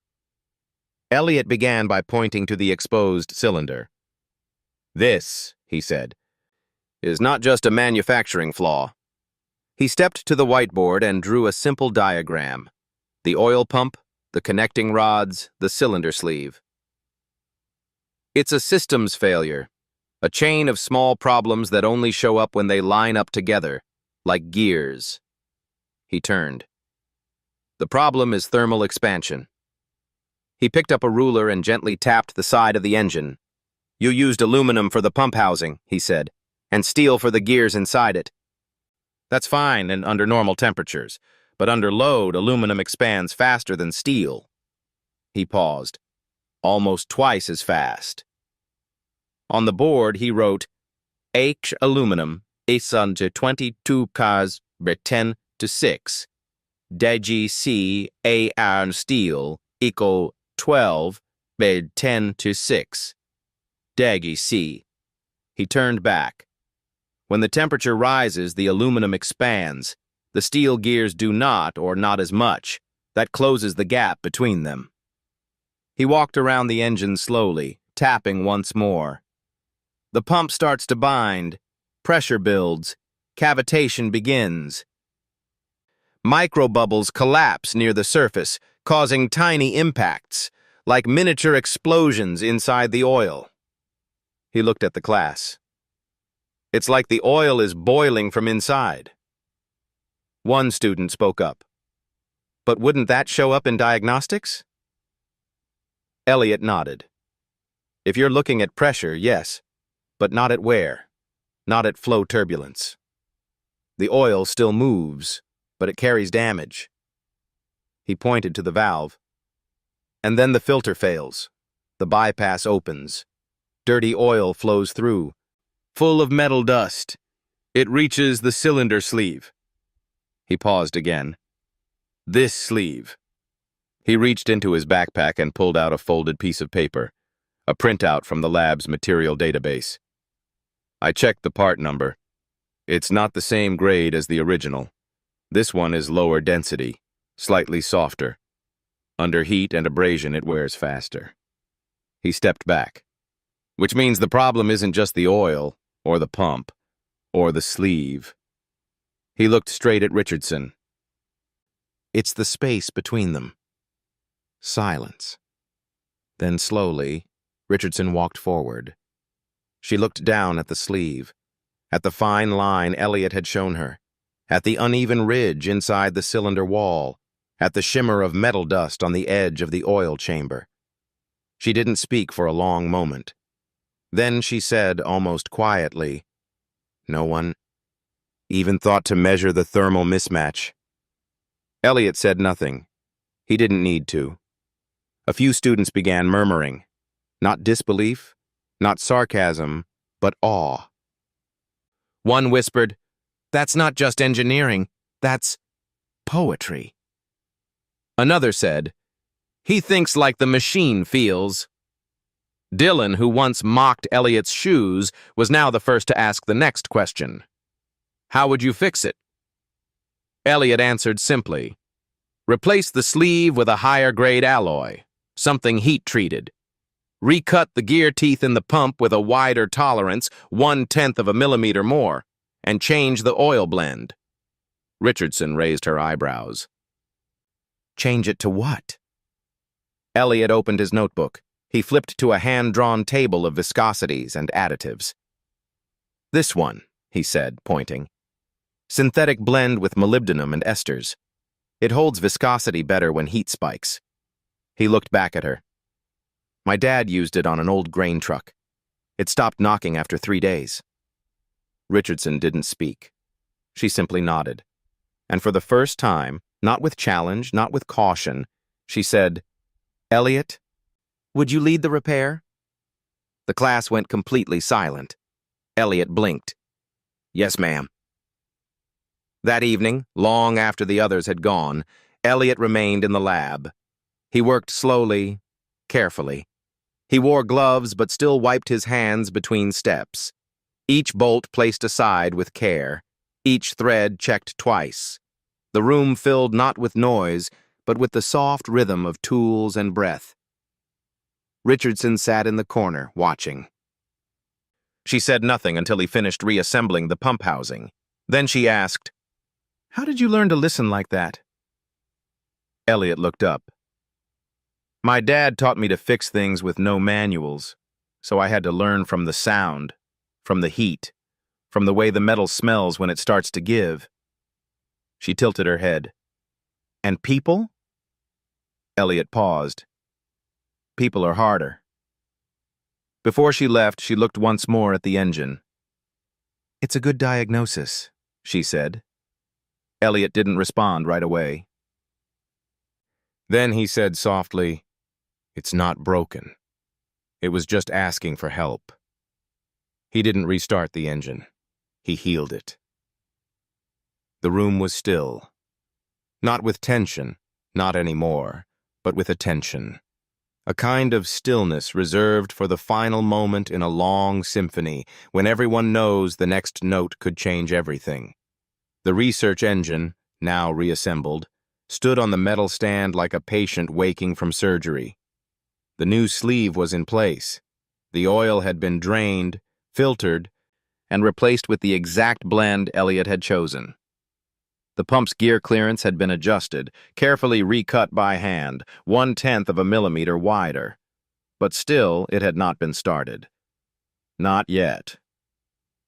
Elliot began by pointing to the exposed cylinder. This, he said, is not just a manufacturing flaw. He stepped to the whiteboard and drew a simple diagram. The oil pump, the connecting rods, the cylinder sleeve. It's a systems failure, a chain of small problems that only show up when they line up together, like gears. He turned. The problem is thermal expansion. He picked up a ruler and gently tapped the side of the engine. You used aluminum for the pump housing, he said, and steel for the gears inside it. That's fine and under normal temperatures, but under load, aluminum expands faster than steel. He paused. Almost twice as fast. On the board, he wrote, H aluminum is under 22 cars by 10 to 6. Dg C A iron steel equal 12 by 10 to 6. Dg C. He turned back. When the temperature rises, the aluminum expands. The steel gears do not, or not as much. That closes the gap between them. He walked around the engine slowly, tapping once more. The pump starts to bind. Pressure builds. Cavitation begins. Microbubbles collapse near the surface, causing tiny impacts, like miniature explosions inside the oil. He looked at the class. It's like the oil is boiling from inside. One student spoke up. But wouldn't that show up in diagnostics? Elliot nodded. If you're looking at pressure, yes, but not at wear, not at flow turbulence. The oil still moves, but it carries damage. He pointed to the valve. And then the filter fails. The bypass opens. Dirty oil flows through, full of metal dust. It reaches the cylinder sleeve. He paused again. This sleeve. He reached into his backpack and pulled out a folded piece of paper, a printout from the lab's material database. I checked the part number. It's not the same grade as the original. This one is lower density, slightly softer. Under heat and abrasion, it wears faster. He stepped back, which means the problem isn't just the oil, or the pump, or the sleeve. He looked straight at Richardson. It's the space between them. Silence. Then slowly, Richardson walked forward. She looked down at the sleeve, at the fine line Elliot had shown her, at the uneven ridge inside the cylinder wall, at the shimmer of metal dust on the edge of the oil chamber. She didn't speak for a long moment. Then she said almost quietly, "No one even thought to measure the thermal mismatch." Elliot said nothing. He didn't need to. A few students began murmuring, not disbelief, not sarcasm, but awe. One whispered, "That's not just engineering, that's poetry." Another said, "He thinks like the machine feels." Dylan, who once mocked Elliot's shoes, was now the first to ask the next question. "How would you fix it?" Elliot answered simply, "Replace the sleeve with a higher-grade alloy, something heat-treated. Recut the gear teeth in the pump with a wider tolerance, 1/10 of a millimeter more, and change the oil blend." Richardson raised her eyebrows. "Change it to what?" Elliot opened his notebook. He flipped to a hand-drawn table of viscosities and additives. "This one," he said, pointing. "Synthetic blend with molybdenum and esters. It holds viscosity better when heat spikes." He looked back at her. "My dad used it on an old grain truck. It stopped knocking after 3 days." Richardson didn't speak. She simply nodded. And for the first time, not with challenge, not with caution, she said, "Elliot, would you lead the repair?" The class went completely silent. Elliot blinked. "Yes, ma'am." That evening, long after the others had gone, Elliot remained in the lab. He worked slowly, carefully. He wore gloves but still wiped his hands between steps. Each bolt placed aside with care, each thread checked twice. The room filled not with noise, but with the soft rhythm of tools and breath. Richardson sat in the corner, watching. She said nothing until he finished reassembling the pump housing. Then she asked, "How did you learn to listen like that?" Elliot looked up. "My dad taught me to fix things with no manuals, so I had to learn from the sound, from the heat, from the way the metal smells when it starts to give." She tilted her head. "And people?" Elliot paused. "People are harder." Before she left, she looked once more at the engine. "It's a good diagnosis," she said. Elliot didn't respond right away. Then he said softly, "It's not broken. It was just asking for help." He didn't restart the engine. He healed it. The room was still. Not with tension, not anymore, but with attention. A kind of stillness reserved for the final moment in a long symphony when everyone knows the next note could change everything. The research engine, now reassembled, stood on the metal stand like a patient waking from surgery. The new sleeve was in place. The oil had been drained, filtered, and replaced with the exact blend Elliot had chosen. The pump's gear clearance had been adjusted, carefully recut by hand, 1/10 of a millimeter wider. But still, it had not been started. Not yet.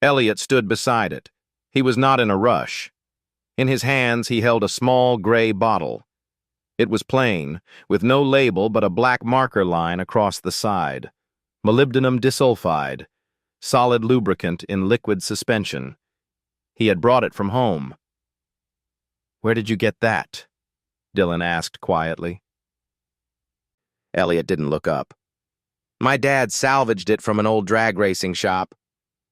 Elliot stood beside it. He was not in a rush. In his hands, he held a small gray bottle. It was plain, with no label but a black marker line across the side. Molybdenum disulfide, solid lubricant in liquid suspension. He had brought it from home. "Where did you get that?" Dylan asked quietly. Elliot didn't look up. "My dad salvaged it from an old drag racing shop.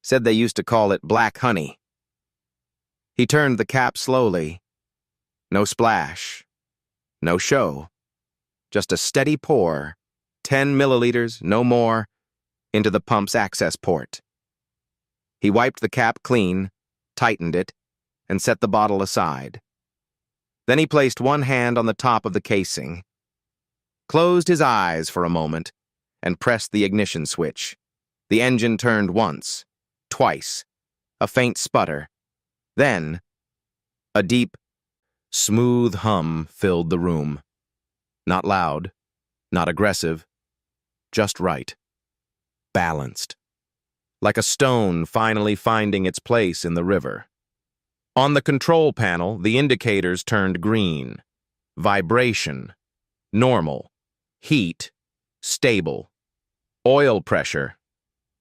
Said they used to call it black honey." He turned the cap slowly. No splash. No show. Just a steady pour, 10 milliliters, no more, into the pump's access port. He wiped the cap clean, tightened it, and set the bottle aside. Then he placed one hand on the top of the casing, closed his eyes for a moment, and pressed the ignition switch. The engine turned once, twice, a faint sputter. Then, a deep, smooth hum filled the room. Not loud, not aggressive, just right. Balanced. Like a stone finally finding its place in the river. On the control panel, the indicators turned green. Vibration. Normal. Heat. Stable. Oil pressure.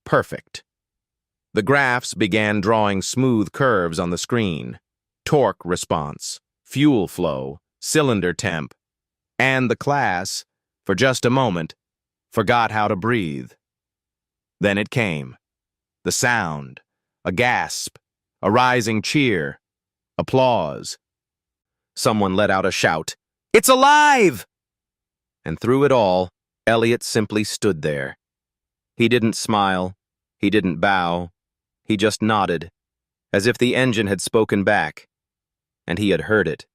Perfect. The graphs began drawing smooth curves on the screen. Torque response, fuel flow, cylinder temp, and the class, for just a moment, forgot how to breathe. Then it came. The sound, a gasp, a rising cheer, applause. Someone let out a shout, "It's alive!" And through it all, Elliot simply stood there. He didn't smile, he didn't bow, he just nodded, as if the engine had spoken back, and he had heard it.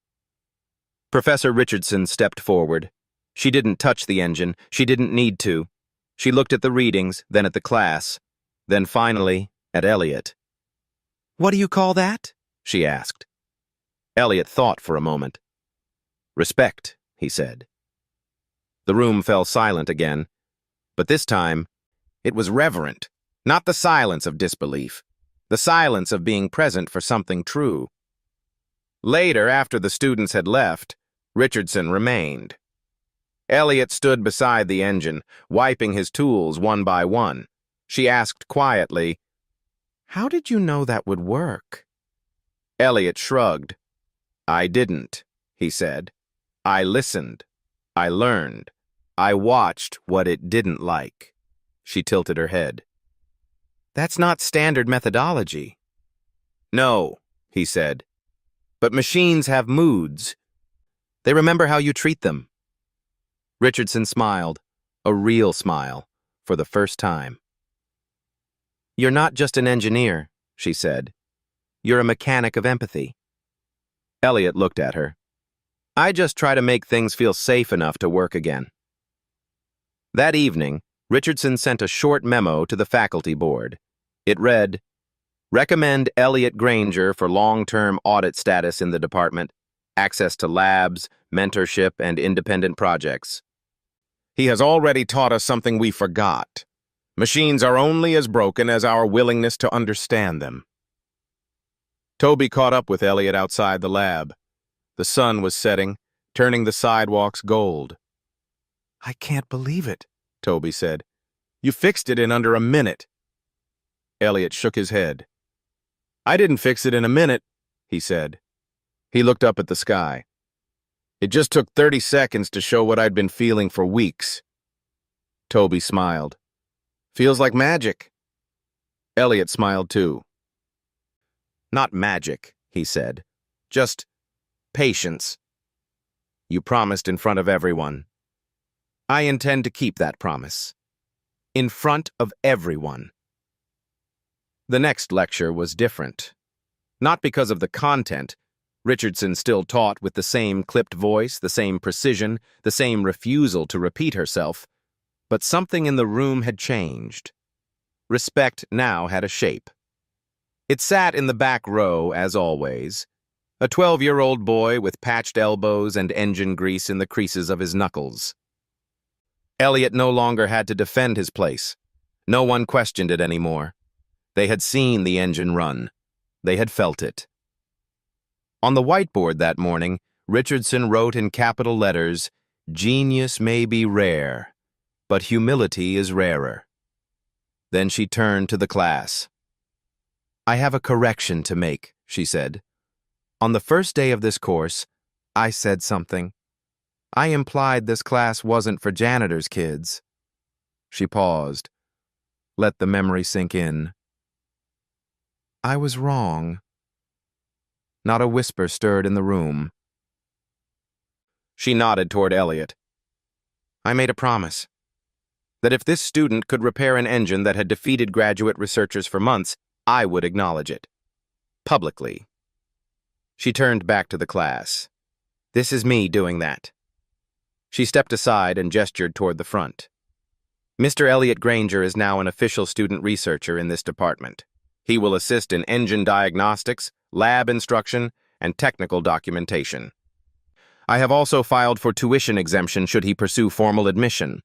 Professor Richardson stepped forward. She didn't touch the engine, she didn't need to. She looked at the readings, then at the class, then finally at Elliot. "What do you call that?" she asked. Elliot thought for a moment. "Respect," he said. The room fell silent again, but this time it was reverent, not the silence of disbelief, the silence of being present for something true. Later, after the students had left, Richardson remained. Elliot stood beside the engine, wiping his tools one by one. She asked quietly, "How did you know that would work?" Elliot shrugged. "I didn't," he said. "I listened. I learned. I watched what it didn't like." She tilted her head. "That's not standard methodology." "No," he said. "But machines have moods. They remember how you treat them." Richardson smiled, a real smile, for the first time. "You're not just an engineer," she said. "You're a mechanic of empathy." Elliot looked at her. "I just try to make things feel safe enough to work again." That evening, Richardson sent a short memo to the faculty board. It read, "Recommend Elliot Granger for long-term audit status in the department, access to labs, mentorship, and independent projects. He has already taught us something we forgot. Machines are only as broken as our willingness to understand them." Toby caught up with Elliot outside the lab. The sun was setting, turning the sidewalks gold. "I can't believe it," Toby said. "You fixed it in under a minute." Elliot shook his head. "I didn't fix it in a minute," he said. He looked up at the sky. "It just took 30 seconds to show what I'd been feeling for weeks." Toby smiled. "Feels like magic." Elliot smiled too. "Not magic," he said. "Just patience. You promised in front of everyone. I intend to keep that promise. In front of everyone." The next lecture was different. Not because of the content. Richardson still taught with the same clipped voice, the same precision, the same refusal to repeat herself, but something in the room had changed. Respect now had a shape. It sat in the back row, as always, a 12-year-old boy with patched elbows and engine grease in the creases of his knuckles. Elliot no longer had to defend his place. No one questioned it anymore. They had seen the engine run. They had felt it. On the whiteboard that morning, Richardson wrote in capital letters, "Genius may be rare, but humility is rarer." Then she turned to the class. "I have a correction to make," she said. "On the first day of this course, I said something. I implied this class wasn't for janitor's kids." She paused. Let the memory sink in. I was wrong. Not a whisper stirred in the room. She nodded toward Elliot. "I made a promise that if this student could repair an engine that had defeated graduate researchers for months, I would acknowledge it. Publicly." She turned back to the class. "This is me doing that." She stepped aside and gestured toward the front. "Mr. Elliot Granger is now an official student researcher in this department. He will assist in engine diagnostics, lab instruction, and technical documentation. I have also filed for tuition exemption should he pursue formal admission."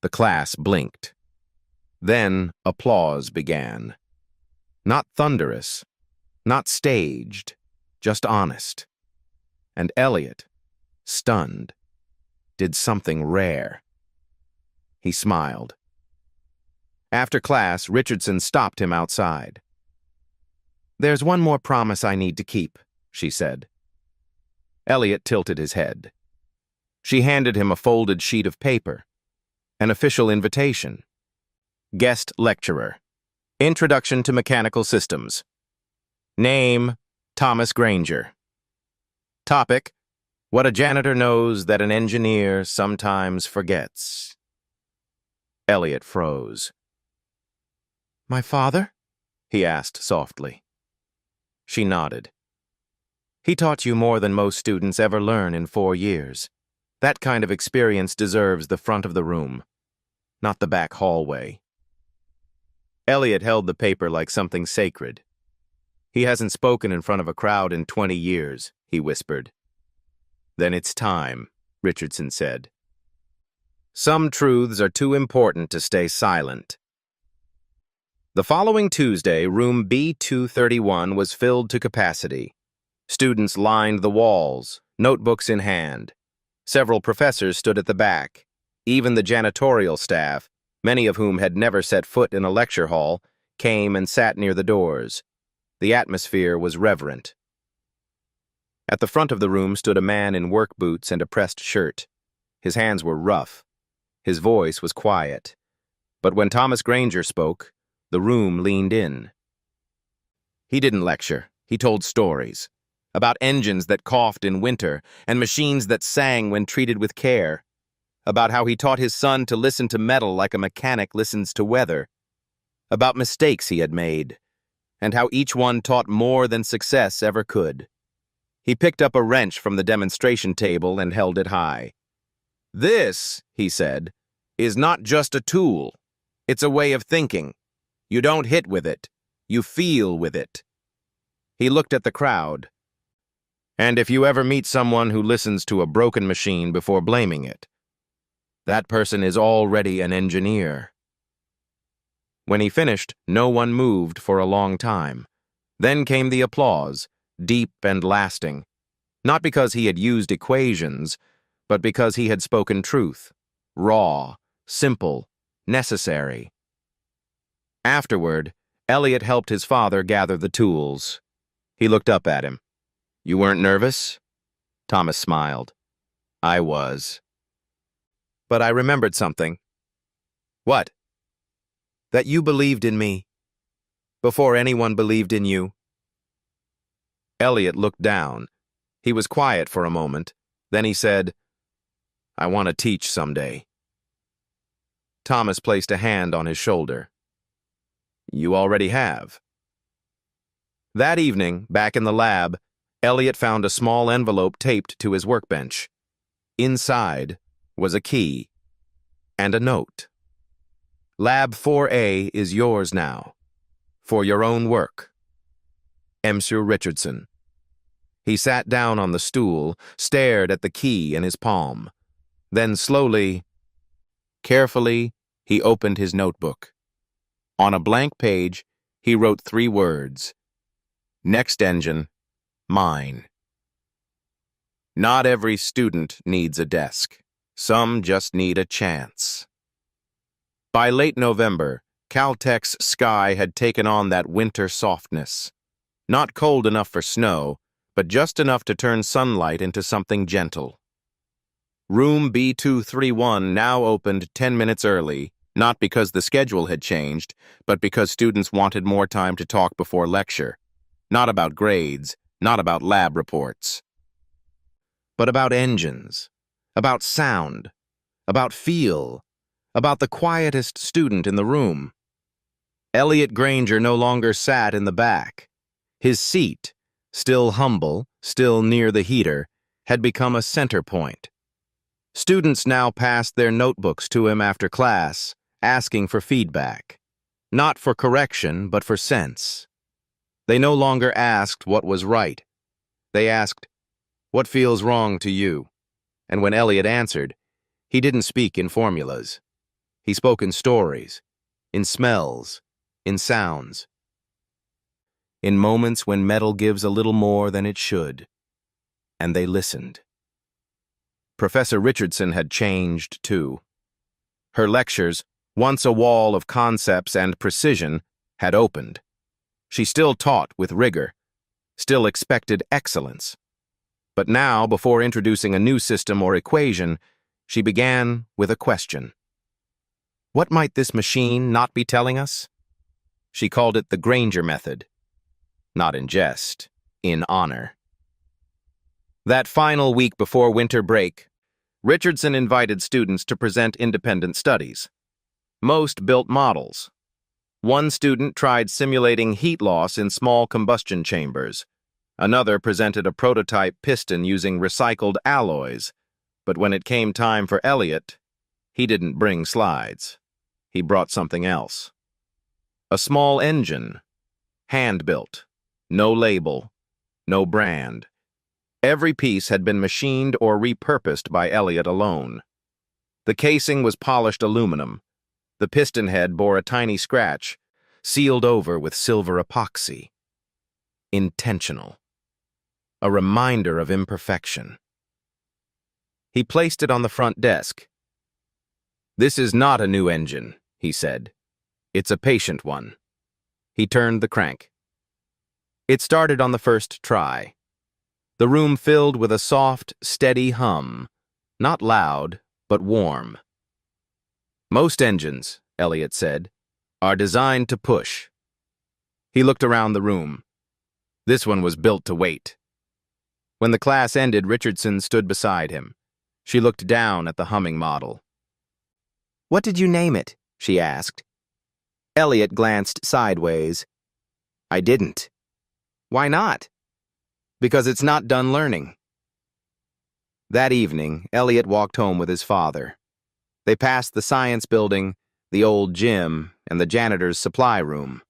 The class blinked. Then applause began. Not thunderous, not staged, just honest. And Elliot, stunned, did something rare. He smiled. After class, Richardson stopped him outside. "There's one more promise I need to keep," she said. Elliot tilted his head. She handed him a folded sheet of paper. An official invitation. Guest lecturer. Introduction to Mechanical Systems. Name, Thomas Granger. Topic, what a janitor knows that an engineer sometimes forgets. Elliot froze. "My father?" he asked softly. She nodded. "He taught you more than most students ever learn in 4 years. That kind of experience deserves the front of the room, not the back hallway." Elliot held the paper like something sacred. "He hasn't spoken in front of a crowd in 20 years, he whispered. "Then it's time," Richardson said. "Some truths are too important to stay silent." The following Tuesday, room B231 was filled to capacity. Students lined the walls, notebooks in hand. Several professors stood at the back. Even the janitorial staff, many of whom had never set foot in a lecture hall, came and sat near the doors. The atmosphere was reverent. At the front of the room stood a man in work boots and a pressed shirt. His hands were rough. His voice was quiet. But when Thomas Granger spoke, the room leaned in. He didn't lecture. He told stories. About engines that coughed in winter and machines that sang when treated with care. About how he taught his son to listen to metal like a mechanic listens to weather. About mistakes he had made, and how each one taught more than success ever could. He picked up a wrench from the demonstration table and held it high. "This," he said, "is not just a tool. It's a way of thinking. You don't hit with it. You feel with it." He looked at the crowd. "And if you ever meet someone who listens to a broken machine before blaming it, that person is already an engineer." When he finished, no one moved for a long time. Then came the applause, deep and lasting, not because he had used equations, but because he had spoken truth, raw, simple, necessary. Afterward, Elliot helped his father gather the tools. He looked up at him. "You weren't nervous?" Thomas smiled. "I was. But I remembered something." "What?" "That you believed in me, before anyone believed in you." Elliot looked down. He was quiet for a moment. Then he said, "I want to teach someday." Thomas placed a hand on his shoulder. "You already have." That evening, back in the lab, Elliot found a small envelope taped to his workbench. Inside was a key and a note. "Lab 4A is yours now, for your own work. Monsieur Richardson." He sat down on the stool, stared at the key in his palm. Then slowly, carefully, he opened his notebook. On a blank page, he wrote 3 words. "Next engine, mine." Not every student needs a desk. Some just need a chance. By late November, Caltech's sky had taken on that winter softness. Not cold enough for snow, but just enough to turn sunlight into something gentle. Room B231 now opened 10 minutes early, not because the schedule had changed, but because students wanted more time to talk before lecture. Not about grades, not about lab reports, but about engines, about sound, about feel, about the quietest student in the room. Elliot Granger no longer sat in the back. His seat, still humble, still near the heater, had become a center point. Students now passed their notebooks to him after class, asking for feedback. Not for correction, but for sense. They no longer asked what was right. They asked, "What feels wrong to you?" And when Elliot answered, he didn't speak in formulas. He spoke in stories, in smells, in sounds. In moments when metal gives a little more than it should. And they listened. Professor Richardson had changed, too. Her lectures, once a wall of concepts and precision, had opened. She still taught with rigor, still expected excellence. But now, before introducing a new system or equation, she began with a question. What might this machine not be telling us? She called it the Granger method. Not in jest, in honor. That final week before winter break, Richardson invited students to present independent studies. Most built models. One student tried simulating heat loss in small combustion chambers. Another presented a prototype piston using recycled alloys. But when it came time for Elliot, he didn't bring slides. He brought something else. A small engine, hand-built, no label, no brand. Every piece had been machined or repurposed by Elliot alone. The casing was polished aluminum. The piston head bore a tiny scratch, sealed over with silver epoxy. Intentional. A reminder of imperfection. He placed it on the front desk. "This is not a new engine," he said. "It's a patient one." He turned the crank. It started on the first try. The room filled with a soft, steady hum, not loud, but warm. "Most engines," Elliot said, "are designed to push." He looked around the room. This one was built to wait. When the class ended, Richardson stood beside him. She looked down at the humming model. "What did you name it?" she asked. Elliot glanced sideways. "I didn't." "Why not?" "Because it's not done learning." That evening, Elliot walked home with his father. They passed the science building, the old gym, and the janitor's supply room.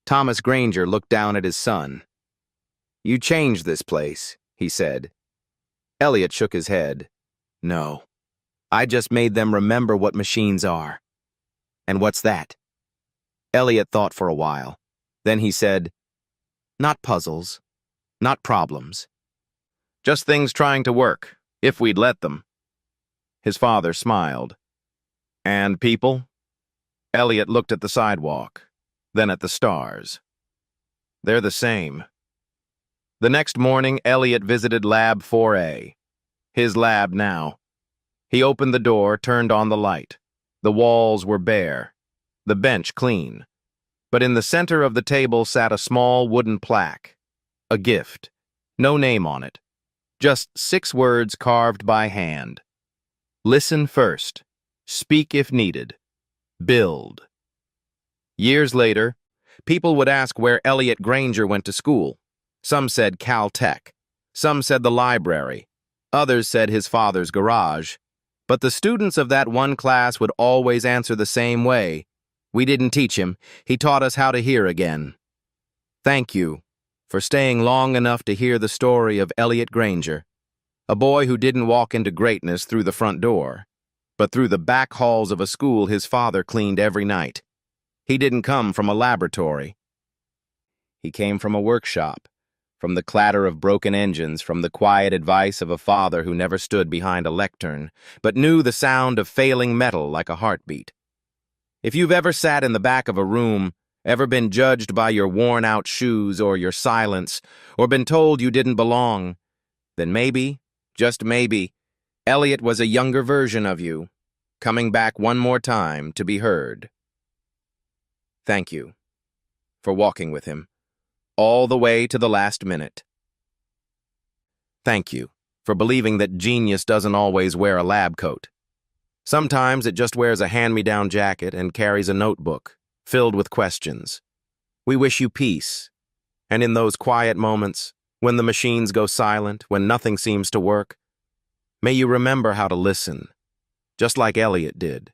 Thomas Granger looked down at his son. "You changed this place," he said. Elliot shook his head. "No. I just made them remember what machines are." "And what's that?" Elliot thought for a while. Then he said, "Not puzzles. Not problems. Just things trying to work, if we'd let them." His father smiled. "And people?" Elliot looked at the sidewalk, then at the stars. "They're the same." The next morning, Elliot visited Lab 4A. His lab now. He opened the door, turned on the light. The walls were bare, the bench clean. But in the center of the table sat a small wooden plaque. A gift. No name on it. Just 6 words carved by hand. Listen first. Speak if needed. Build. Years later, people would ask where Elliot Granger went to school. Some said Caltech. Some said the library. Others said his father's garage. But the students of that one class would always answer the same way. "We didn't teach him. He taught us how to hear again." Thank you for staying long enough to hear the story of Elliot Granger, a boy who didn't walk into greatness through the front door, but through the back halls of a school his father cleaned every night. He didn't come from a laboratory. He came from a workshop, from the clatter of broken engines, from the quiet advice of a father who never stood behind a lectern, but knew the sound of failing metal like a heartbeat. If you've ever sat in the back of a room, ever been judged by your worn-out shoes or your silence, or been told you didn't belong, then maybe, just maybe, Elliot was a younger version of you, coming back one more time to be heard. Thank you for walking with him, all the way to the last minute. Thank you for believing that genius doesn't always wear a lab coat. Sometimes it just wears a hand-me-down jacket and carries a notebook filled with questions. We wish you peace, and in those quiet moments, when the machines go silent, when nothing seems to work, may you remember how to listen, just like Elliot did.